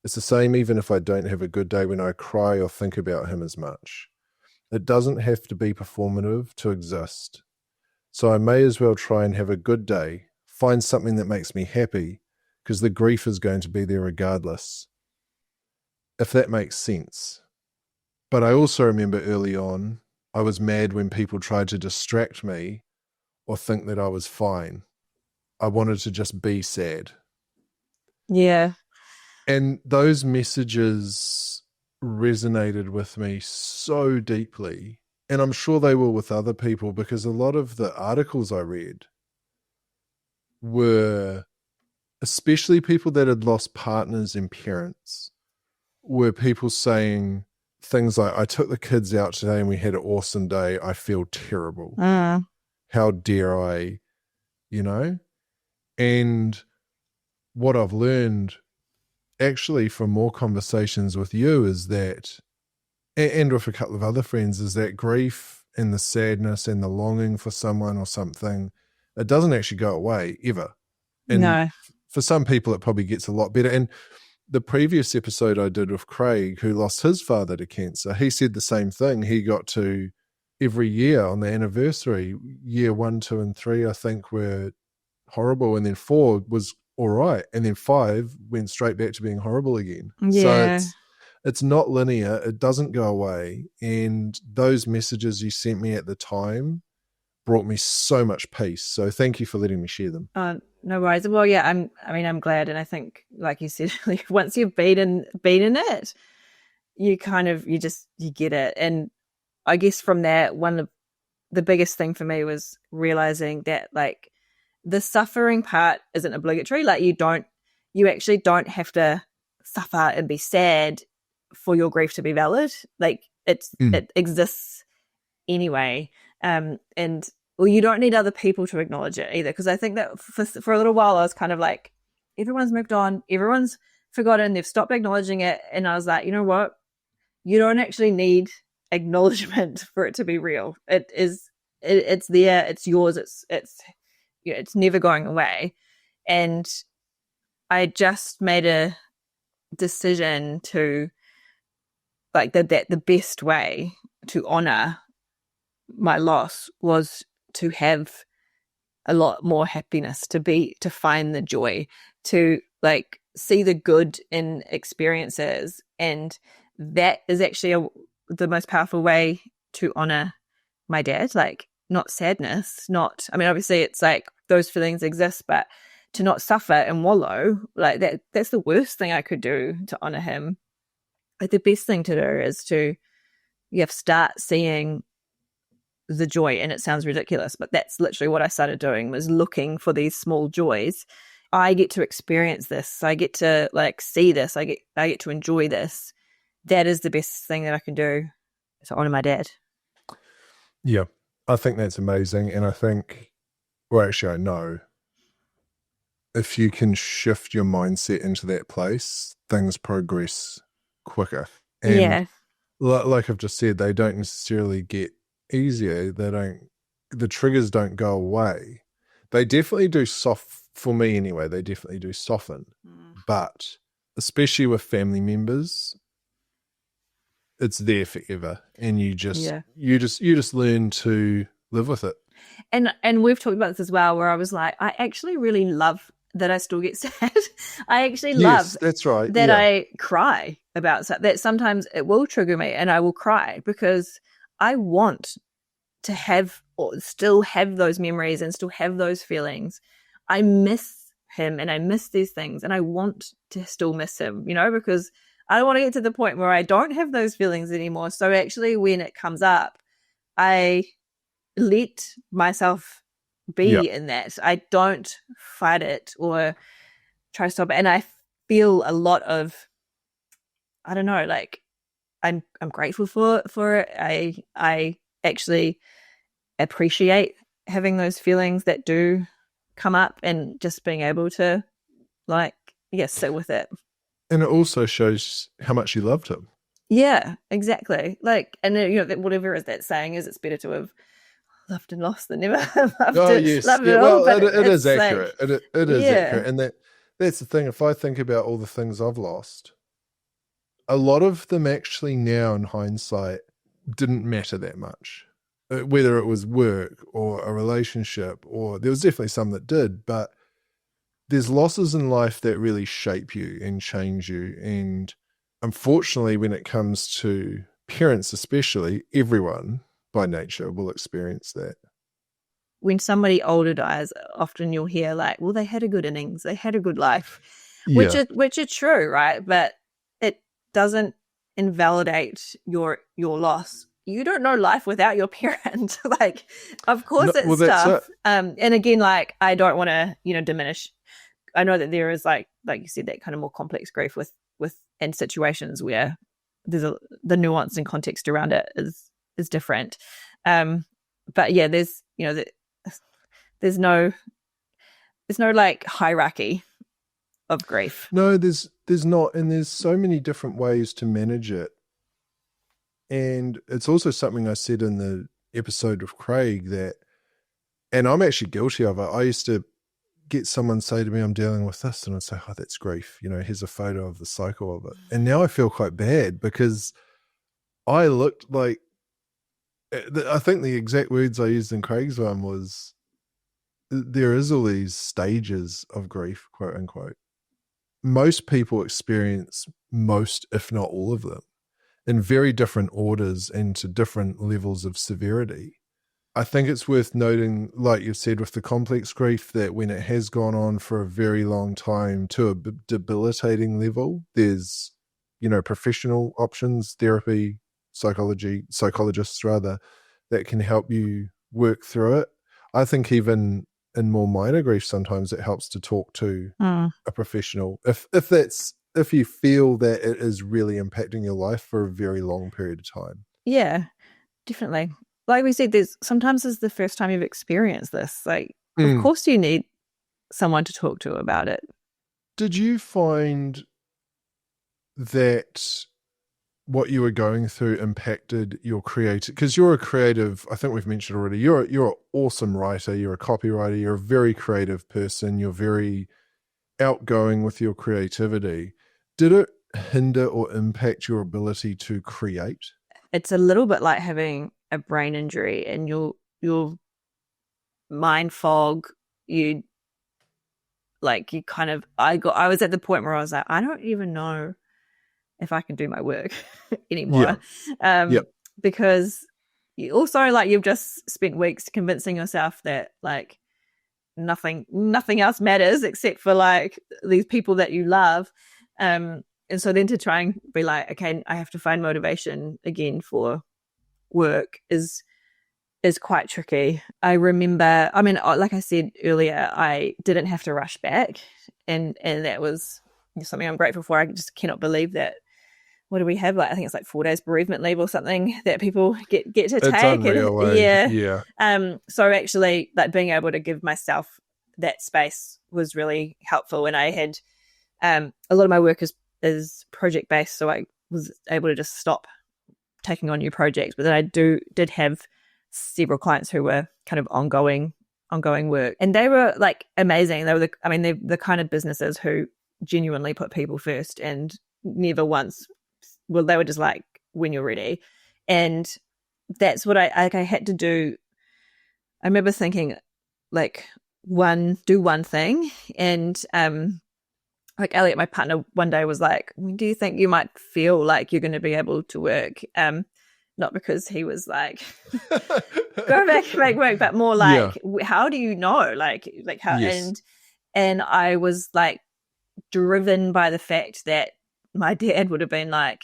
It's the same even if I don't have a good day when I cry or think about him as much. It doesn't have to be performative to exist. So I may as well try and have a good day, find something that makes me happy, because the grief is going to be there regardless. If that makes sense. But I also remember early on, I was mad when people tried to distract me or think that I was fine. I wanted to just be sad. Yeah. And those messages resonated with me so deeply. And I'm sure they will with other people, because a lot of the articles I read were, especially people that had lost partners and parents, were people saying things like, I took the kids out today and we had an awesome day. I feel terrible. How dare I, you know? And what I've learned actually from more conversations with you is that, and with a couple of other friends, is that grief and the sadness and the longing for someone or something, it doesn't actually go away ever. And No. for some people, it probably gets a lot better. And the previous episode I did with Craig, who lost his father to cancer, he said the same thing. He got to every year on the anniversary, year 1, 2, and 3, I think, were horrible. And then 4 was all right. And then 5 went straight back to being horrible again. Yeah. So it's not linear. It doesn't go away. And those messages you sent me at the time brought me so much peace. So thank you for letting me share them. No worries. Well, yeah, I'm glad. And I think, like you said, like once you've been in it, you get it. And I guess from that, one of the biggest thing for me was realizing that like the suffering part isn't obligatory. Like you actually don't have to suffer and be sad for your grief to be valid. Like it exists anyway. And well, you don't need other people to acknowledge it either. Because I think that for a little while, I was kind of like, everyone's moved on, everyone's forgotten, they've stopped acknowledging it. And I was like, you know what? You don't actually need acknowledgement for it to be real. It's there, it's yours, it's never going away. And I just made a decision to like that the best way to honor my loss was to have a lot more happiness, to find the joy, to like see the good in experiences. And that is actually the most powerful way to honor my dad. Like not sadness, I mean, obviously it's like those feelings exist, but to not suffer and wallow, like that's the worst thing I could do to honor him. Like the best thing to do is to start seeing the joy. And it sounds ridiculous, but that's literally what I started doing, was looking for these small joys. I get to experience this. I get to like see this. I get to enjoy this. That is the best thing that I can do to honor my dad. Yeah, I think that's amazing. And I think, well, actually, I know if you can shift your mindset into that place, things progress quicker. And yeah. Like I've just said, they don't necessarily get easier. The triggers don't go away. They definitely do for me anyway, they definitely do soften. But especially with family members, it's there forever. And you just learn to live with it. And we've talked about this as well, where I was like, I actually really love that I still get sad. I actually Yes, love that's right. that Yeah. I cry about that. Sometimes it will trigger me and I will cry because I want to have or still have those memories and still have those feelings. I miss him and I miss these things and I want to still miss him, because I don't want to get to the point where I don't have those feelings anymore. So actually when it comes up, I let myself Yeah. be in that. I don't fight it or try to stop it. And I feel a lot of, I don't know, like I'm grateful for it. I actually appreciate having those feelings that do come up and just being able to sit with it. And it also shows how much you loved him. Yeah, exactly. And whatever is that saying is, it's better to have loved and lost than never Oh yes, loved yeah. at all. Well, But it is it's accurate. It is yeah, accurate, and that's the thing. If I think about all the things I've lost, a lot of them actually now in hindsight didn't matter that much. Whether it was work or a relationship, or there was definitely some that did, but there's losses in life that really shape you and change you. And unfortunately, when it comes to parents, especially, everyone by nature will experience that. when somebody older dies, often you'll hear like, well, they had a good innings, they had a good life, which Yeah. is true, right? But it doesn't invalidate your loss. You don't know life without your parent. Like, of course No, well, it's that's it. tough. And again, like, I don't want to, diminish. I know that there is like you said, that kind of more complex grief with and situations where there's the nuance and context around it is different. But yeah, there's there's no like hierarchy of grief. No, there's not, and there's so many different ways to manage it. And it's also something I said in the episode with Craig that, and I'm actually guilty of it. I used to get someone say to me, I'm dealing with this, and I'd say, oh, that's grief. Here's a photo of the cycle of it. And now I feel quite bad because I looked like, I think the exact words I used in Craig's one was, there is all these stages of grief, quote unquote. Most people experience most, if not all of them, in very different orders and to different levels of severity. I think it's worth noting, like you said, with the complex grief, that when it has gone on for a very long time to a debilitating level, there's, professional options, therapy, psychologists rather, that can help you work through it. I think even in more minor grief, sometimes it helps to talk to a professional if you feel that it is really impacting your life for a very long period of time. Yeah, definitely. Like we said, sometimes it's the first time you've experienced this. Like, of course you need someone to talk to about it. Did you find that what you were going through impacted your creative, because you're a creative, I think we've mentioned already, you're an awesome writer, you're a copywriter, you're a very creative person, you're very outgoing with your creativity. Did it hinder or impact your ability to create? It's a little bit like having a brain injury and your mind fog. I was at the point where I was like, I don't even know if I can do my work anymore. Because you also, like, you've just spent weeks convincing yourself that like nothing else matters except for like these people that you love. And so then to try and be like, okay, I have to find motivation again for work is quite tricky. I remember, I mean, like I said earlier, I didn't have to rush back, and that was something I'm grateful for. I just cannot believe that. What do we have? Like, I think it's like 4 days bereavement leave or something that people get to take. It's unreal, yeah. So actually, like, being able to give myself that space was really helpful. And I had a lot of my work is project based, so I was able to just stop taking on new projects. But then I did have several clients who were kind of ongoing work, and they were like amazing. They were they're the kind of businesses who genuinely put people first and never once. Well, they were just like, when you're ready. And that's what I had to do. I remember thinking, like, do one thing. And like Elliot, my partner, one day was like, do you think you might feel like you're going to be able to work? Not because he was like, go back, make work, but more like, how do you know? Like how, Yes. and I was like driven by the fact that my dad would have been like,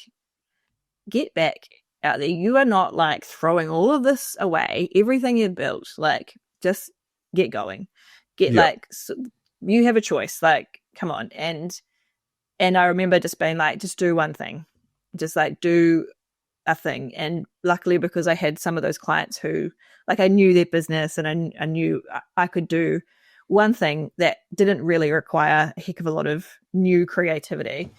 get back out there. You are not like throwing all of this away, everything you've built, like just get going. Get like, so you have a choice, like, come on. And I remember just being like, just do one thing, just like do a thing. And luckily, because I had some of those clients who, like, I knew their business and I knew I could do one thing that didn't really require a heck of a lot of new creativity.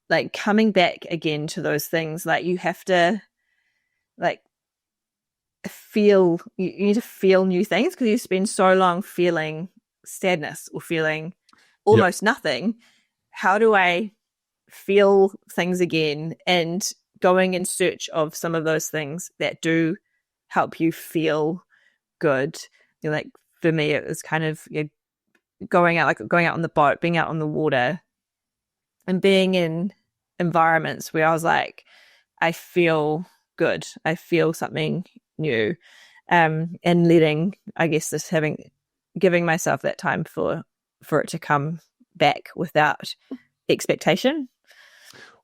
Like coming back again to those things, like you have to like feel, you need to feel new things because you spend so long feeling sadness or feeling almost nothing. How do I feel things again? And going in search of some of those things that do help you feel good. You know, like for me, it was kind of going out on the boat, being out on the water, and being in environments where I was like, I feel good. I feel something new. And letting, I guess, giving myself that time for it to come back without expectation.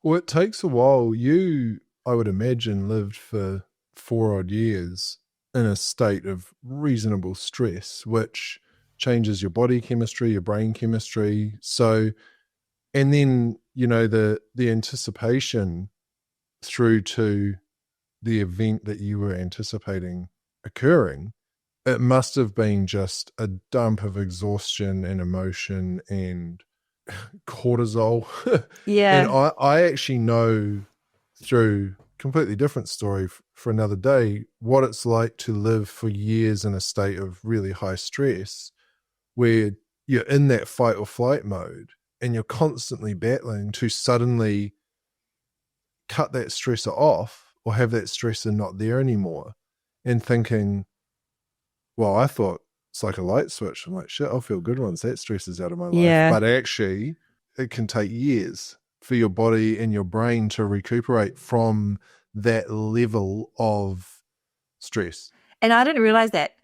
Well, it takes a while. You, I would imagine, lived for 4 odd years in a state of reasonable stress, which changes your body chemistry, your brain chemistry. So, and then, the anticipation through to the event that you were anticipating occurring, it must have been just a dump of exhaustion and emotion and cortisol. Yeah. And I actually know through completely different story for another day what it's like to live for years in a state of really high stress where you're in that fight or flight mode and you're constantly battling to suddenly cut that stressor off or have that stressor not there anymore, and thinking, well, I thought it's like a light switch. I'm like, shit, I'll feel good once that stress is out of my life. But actually, it can take years for your body and your brain to recuperate from that level of stress. And I didn't realize that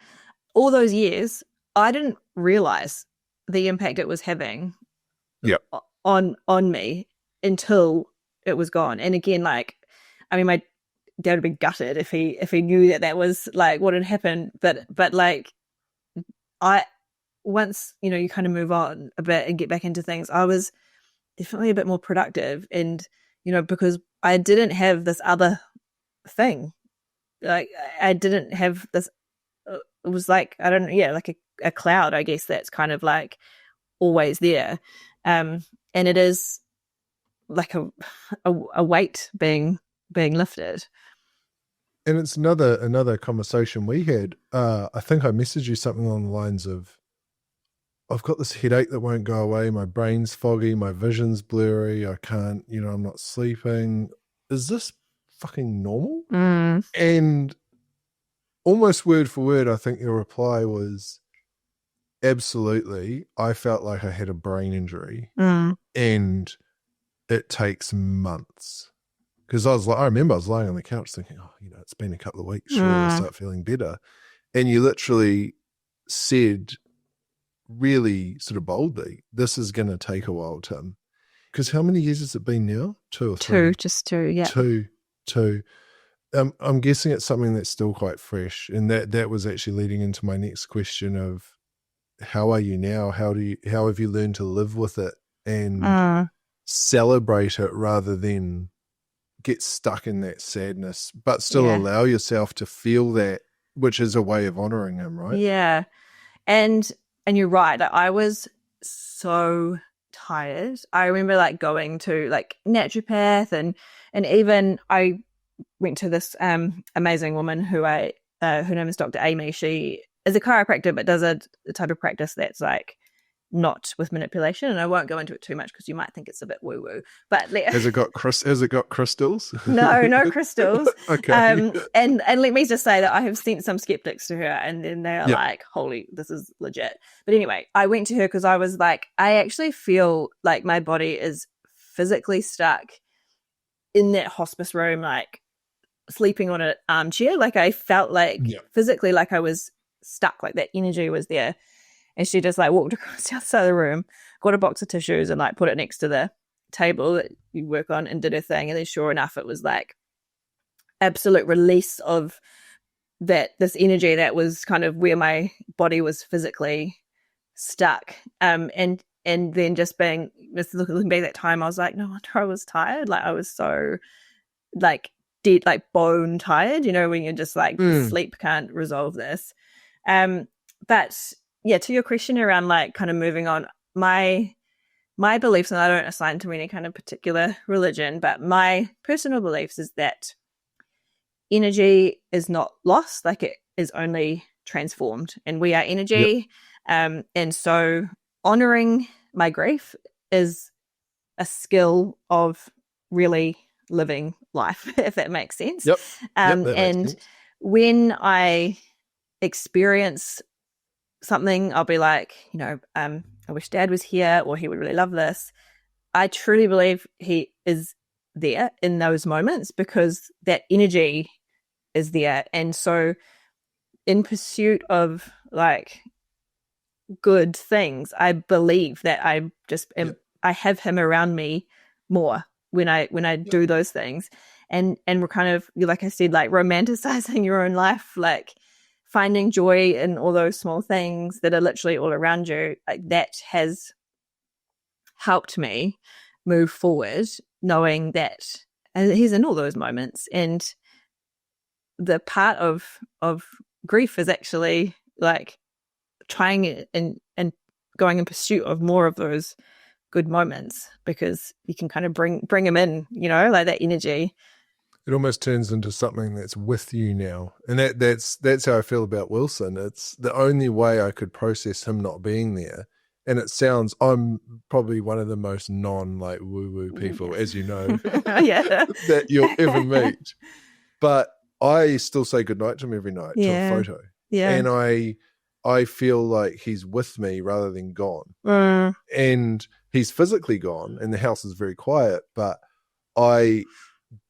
all those years, I didn't realize the impact it was having on me until it was gone. And again, like, I mean, my dad would be gutted if he knew that was like what had happened. But like, once, you kind of move on a bit and get back into things, I was definitely a bit more productive. And, because I didn't have this other thing. Like, I didn't have this, it was like, I don't know, like a cloud, I guess, that's kind of like always there. And it is like a weight being lifted. And it's another conversation we had. I think I messaged you something along the lines of, I've got this headache that won't go away. My brain's foggy. My vision's blurry. I can't, I'm not sleeping. Is this fucking normal? And almost word for word, I think your reply was, absolutely. I felt like I had a brain injury and it takes months. Because I remember I was lying on the couch thinking, it's been a couple of weeks. Surely I'll start feeling better. And you literally said, really sort of boldly, this is going to take a while, Tim. Because how many years has it been now? 2 or 3? Just 2, yeah. 2. I'm guessing it's something that's still quite fresh. And that was actually leading into my next question of, how are you now? How have you learned to live with it and celebrate it rather than get stuck in that sadness, but still allow yourself to feel that, which is a way of honoring him, right? Yeah. And you're right. I was so tired. I remember like going to like naturopath and even I went to this amazing woman who her name is Dr. Amy. She is a chiropractor, but does a type of practice that's like not with manipulation. And I won't go into it too much because you might think it's a bit woo woo. But Has it got crystals? no crystals. Okay. And let me just say that I have sent some skeptics to her, and then they are Yep. like, "Holy, this is legit." But anyway, I went to her because I was like, I actually feel like my body is physically stuck in that hospice room, like sleeping on an armchair. Like I felt like physically like I was stuck, like that energy was there. And she just like walked across the other side of the room, got a box of tissues and like put it next to the table that you work on and did her thing. And then sure enough, it was like absolute release of this energy that was kind of where my body was physically stuck. And then just looking back that time, I was like, no wonder I was tired. Like I was so like dead, like bone tired, you know, when you're just like sleep can't resolve this. But yeah, to your question around like kind of moving on, my beliefs, and I don't assign to any kind of particular religion, but my personal beliefs is that energy is not lost, like it is only transformed, and we are energy. And so honoring my grief is a skill of really living life, if that makes sense. That makes and sense. When I experience something, I'll be like, you know, I wish Dad was here, or he would really love this. I truly believe he is there in those moments because that energy is there. And so in pursuit of like good things, I believe that I just I have him around me more when I do those things. And we're kind of, like I said, like romanticizing your own life, like finding joy in all those small things that are literally all around you. Like that has helped me move forward, knowing that he's in all those moments. And the part of grief is actually like trying and going in pursuit of more of those good moments, because you can kind of bring him in, you know, like that energy. It almost turns into something that's with you now. And that's how I feel about Wilson. It's the only way I could process him not being there. And it sounds, I'm probably one of the most like woo-woo people, as you know, that you'll ever meet. But I still say goodnight to him every night to a photo. And I feel like he's with me rather than gone. And he's physically gone and the house is very quiet, but I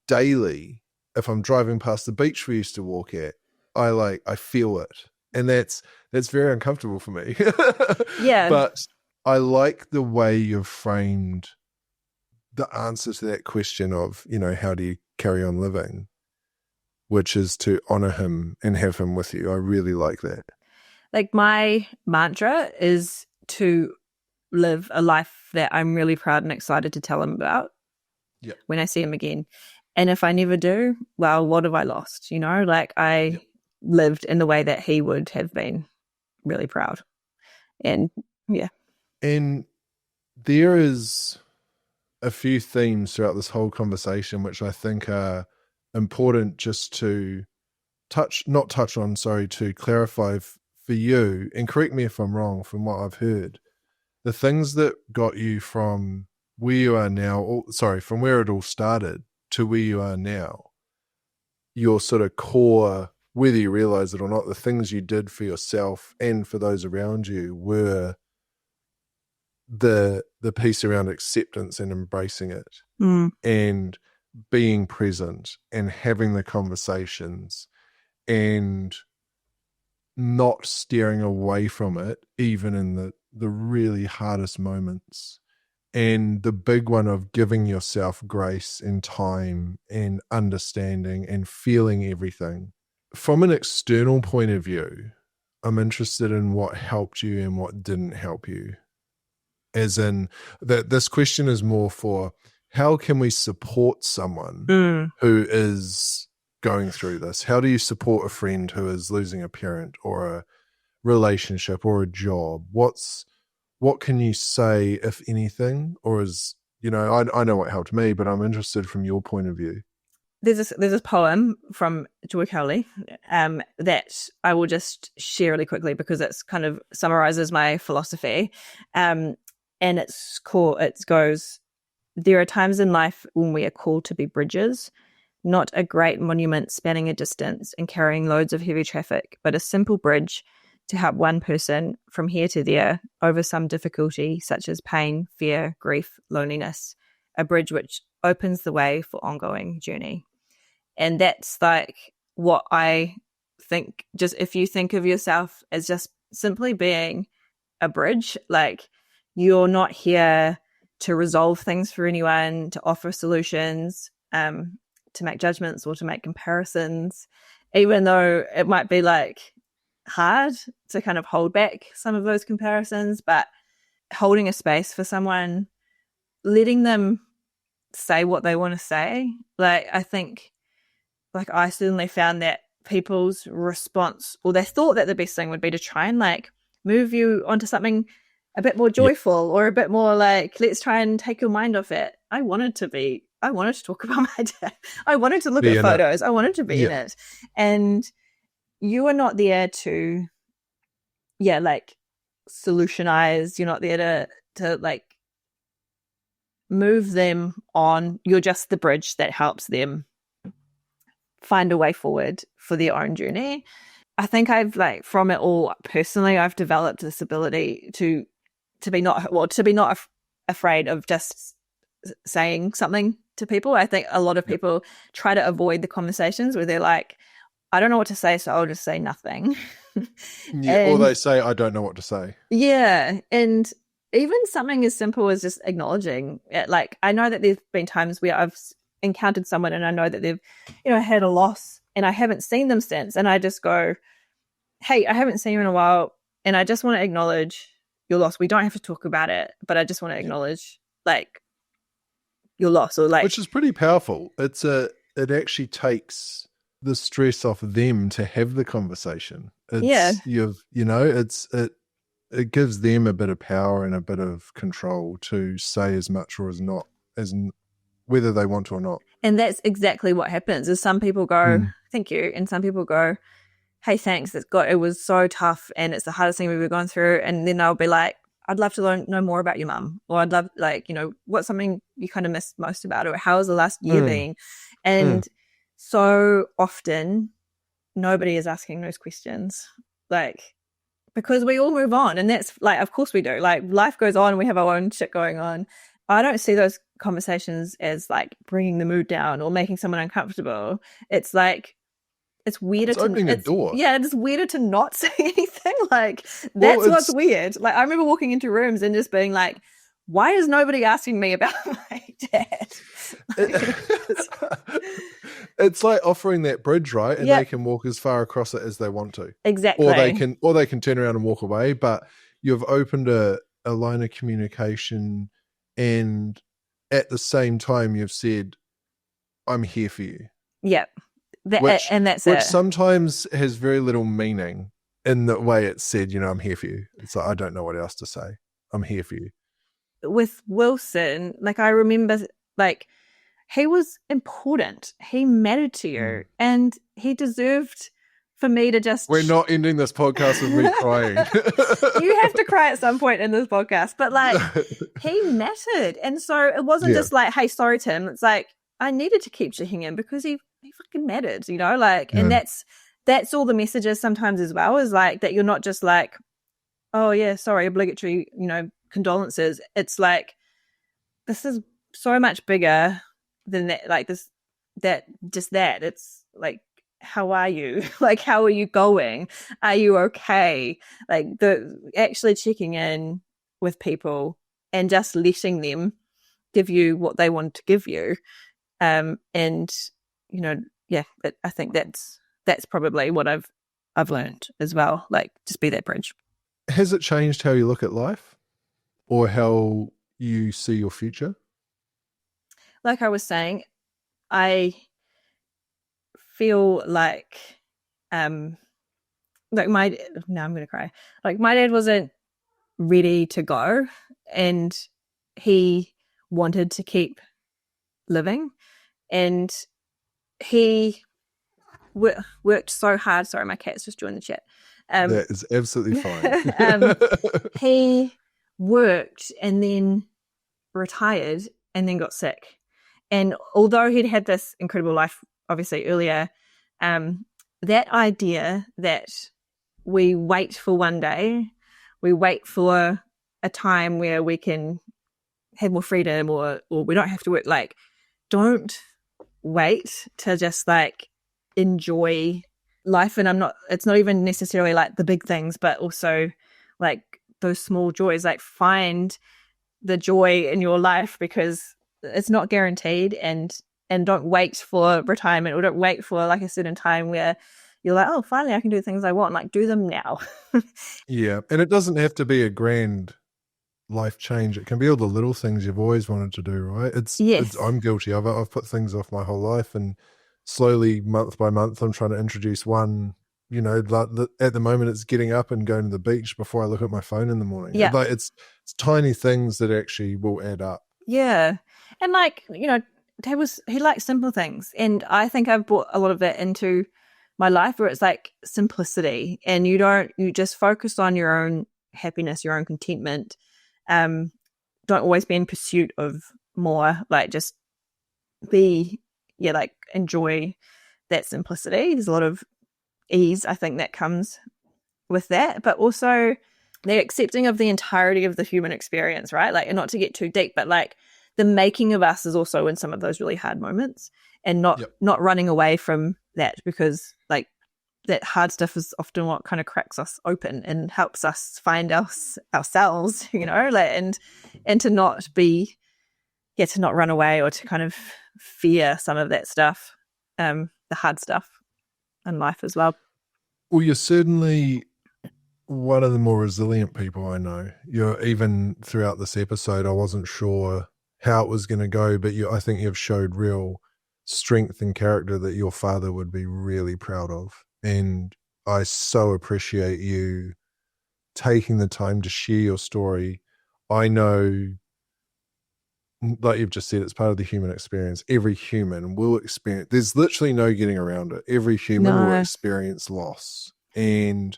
daily, if I'm driving past the beach we used to walk at, I feel it. And that's very uncomfortable for me. But I like the way you've framed the answer to that question of, you know, how do you carry on living, which is to honor him and have him with you. I really like that. Like my mantra is to live a life that I'm really proud and excited to tell him about when I see him again. And if I never do, well, what have I lost? You know, like I lived in the way that he would have been really proud. And And there is a few themes throughout this whole conversation which I think are important just to to clarify for you, and correct me if I'm wrong from what I've heard. The things that got you from where you are now, from where it all started to where you are now, your sort of core, whether you realize it or not, the things you did for yourself and for those around you were the piece around acceptance and embracing it and being present and having the conversations and not steering away from it, even in the really hardest moments. And the big one of giving yourself grace and time and understanding and feeling everything. From an external point of view, I'm interested in what helped you and what didn't help you. As in, that this question is more for how can we support someone who is going through this? How do you support a friend who is losing a parent or a relationship or a job? What can you say, if anything? Or is, you know, I know what helped me, but I'm interested from your point of view. there's a poem from Joy Cowley that I will just share really quickly because it's kind of summarizes my philosophy. And it goes, there are times in life when we are called to be bridges, not a great monument spanning a distance and carrying loads of heavy traffic, but a simple bridge to help one person from here to there over some difficulty such as pain, fear, grief, loneliness, a bridge which opens the way for ongoing journey. And that's like what I think, just if you think of yourself as just simply being a bridge, like you're not here to resolve things for anyone, to offer solutions, to make judgments or to make comparisons, even though it might be like hard to kind of hold back some of those comparisons, but holding a space for someone, letting them say what they want to say. Like, I think, like, I certainly found that people's response, or they thought that the best thing would be to try and like move you onto something a bit more joyful or a bit more like, let's try and take your mind off it. I wanted to talk about my dad. I wanted to look at photos. I wanted to be in it. And you are not there to, like solutionize. You're not there to like move them on. You're just the bridge that helps them find a way forward for their own journey. I think I've like from it all personally, I've developed this ability to be not afraid of just saying something to people. I think a lot of people try to avoid the conversations where they're like, I don't know what to say, so I'll just say nothing. Or they say, I don't know what to say. Yeah. And even something as simple as just acknowledging it. Like, I know that there's been times where I've encountered someone and I know that they've, had a loss and I haven't seen them since. And I just go, hey, I haven't seen you in a while. And I just want to acknowledge your loss. We don't have to talk about it, but I just want to acknowledge like your loss, or like, which is pretty powerful. It actually takes the stress off them to have the conversation. It gives them a bit of power and a bit of control to say as much or as not, as whether they want to or not. And that's exactly what happens. Is some people go, thank you, and some people go, hey, thanks. It was so tough, and it's the hardest thing we've gone through. And then they'll be like, I'd love to know more about your mum, or I'd love, like, what's something you kind of missed most about her, or how has the last year been? And so often nobody is asking those questions, like, because we all move on, and that's like, of course we do. Like, life goes on, we have our own shit going on. I don't see those conversations as like bringing the mood down or making someone uncomfortable. It's like, it's weirder to opening a door. Yeah, it's weirder to not say anything. Like, that's what's weird. Like, I remember walking into rooms and just being like, why is nobody asking me about my dad? It's like offering that bridge, right? And they can walk as far across it as they want to. Exactly. Or they can turn around and walk away. But you've opened a line of communication, and at the same time you've said, I'm here for you. Yep. Which sometimes has very little meaning in the way it's said, I'm here for you. It's like, I don't know what else to say. I'm here for you. With Wilson, like, I remember, like, he was important. He mattered to you, and he deserved for me to just... We're not ending this podcast with me crying. You have to cry at some point in this podcast, but like, he mattered. And so it wasn't just like, hey, sorry, Tim. It's like, I needed to keep checking in because he fucking mattered, like, and that's all the messages sometimes as well, is like that you're not just like, oh yeah, sorry, obligatory, condolences. It's like, this is so much bigger than that. Like this, that it's like, how are you? Like, how are you going? Are you okay? Like, actually checking in with people and just letting them give you what they want to give you. And I think that's probably what I've learned as well. Like, just be that bridge. Has it changed how you look at life or how you see your future? Like I was saying, I feel like I'm gonna cry. Like, my dad wasn't ready to go, and he wanted to keep living, and he worked so hard. Sorry, my cat's just joined the chat. That is absolutely fine. He worked and then retired and then got sick. And although he'd had this incredible life, obviously earlier, that idea that we wait for one day, we wait for a time where we can have more freedom or we don't have to work, like, don't wait to just like enjoy life. And it's not even necessarily like the big things, but also like those small joys, like find the joy in your life because it's not guaranteed, and don't wait for retirement or don't wait for like a certain time where you're like, oh, finally I can do things I want, like do them now. Yeah. And it doesn't have to be a grand life change. It can be all the little things you've always wanted to do, right? Yes. I'm guilty of it. I've put things off my whole life, and slowly, month by month, I'm trying to introduce one. You know, at the moment, it's getting up and going to the beach before I look at my phone in the morning. Yeah. Like it's tiny things that actually will add up. Yeah. And like, you know, he likes simple things. And I think I've brought a lot of that into my life where it's like simplicity, and you just focus on your own happiness, your own contentment. Don't always be in pursuit of more, like just like enjoy that simplicity. There's a lot of ease, I think, that comes with that, but also the accepting of the entirety of the human experience, right? Like, and not to get too deep, but like the making of us is also in some of those really hard moments, and not running away from that, because like that hard stuff is often what kind of cracks us open and helps us find ourselves, you know, like, and to not run away or to kind of fear some of that stuff, the hard stuff in life as well. Well, you're certainly one of the more resilient people I know. You're, even throughout this episode, I wasn't sure how it was going to go, but I think you've showed real strength and character that your father would be really proud of. And I so appreciate you taking the time to share your story. I know, like you've just said, it's part of the human experience. Every human will experience, there's literally no getting around it. Every human will experience loss. And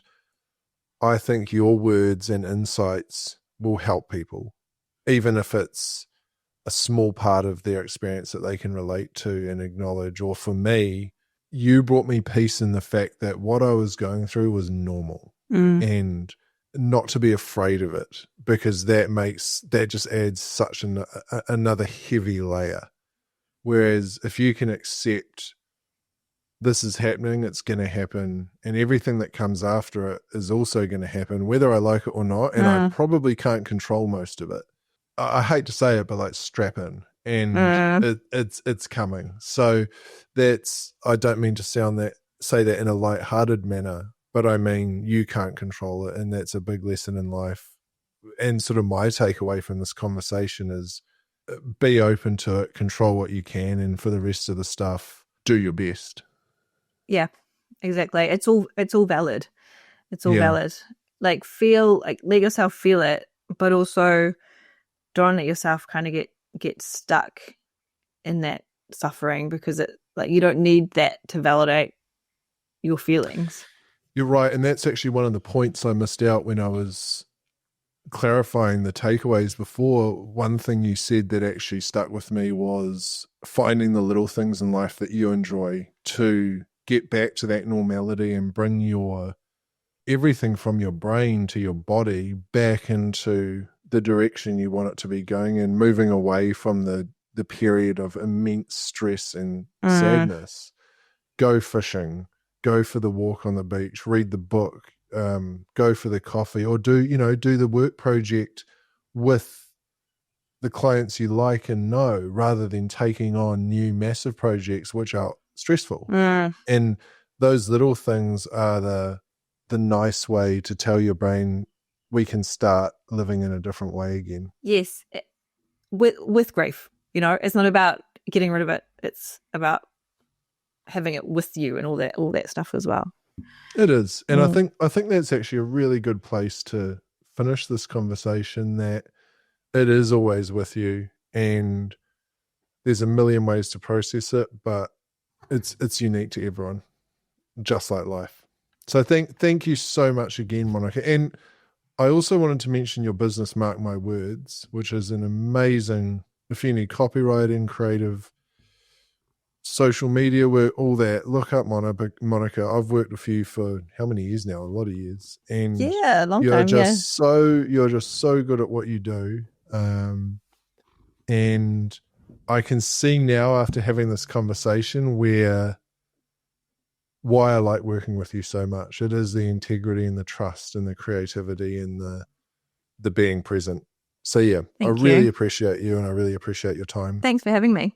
I think your words and insights will help people, even if it's a small part of their experience that they can relate to and acknowledge. Or for me, you brought me peace in the fact that what I was going through was normal, and not to be afraid of it, because that just adds such another heavy layer. Whereas if you can accept this is happening, it's going to happen, and everything that comes after it is also going to happen, whether I like it or not, and I probably can't control most of it. I hate to say it, but like, strap in, and it's coming. So I don't mean to say that in a lighthearted manner, but I mean, you can't control it, and that's a big lesson in life. And sort of my takeaway from this conversation is be open to it, control what you can, and for the rest of the stuff, do your best. Yeah, exactly. It's all valid. It's all valid. Like, let yourself feel it, but also don't let yourself kind of get stuck in that suffering, because you don't need that to validate your feelings. You're right. And that's actually one of the points I missed out when I was clarifying the takeaways before. One thing you said that actually stuck with me was finding the little things in life that you enjoy to get back to that normality and bring your everything from your brain to your body back into the direction you want it to be going in, moving away from the period of immense stress and sadness. Go fishing, go for the walk on the beach, read the book, go for the coffee, or do the work project with the clients you like and know, rather than taking on new massive projects which are stressful. And those little things are the nice way to tell your brain we can start living in a different way again. Yes, with grief. You know, it's not about getting rid of it. It's about having it with you and all that stuff as well. It is. And I think that's actually a really good place to finish this conversation, that it is always with you, and there's a million ways to process it, but it's unique to everyone, just like life. So thank you so much again, Monica. And I also wanted to mention your business, Mark My Words, which is an amazing, if you need copywriting, creative, social media work, all that, look up Monica. I've worked with you for how many years now? A lot of years. And Yeah, a long you're time. just so good at what you do. And I can see now after having this conversation why I like working with you so much. It is the integrity and the trust and the creativity and the being present. So yeah, I Thank really you. appreciate you, and I really appreciate your time. Thanks for having me.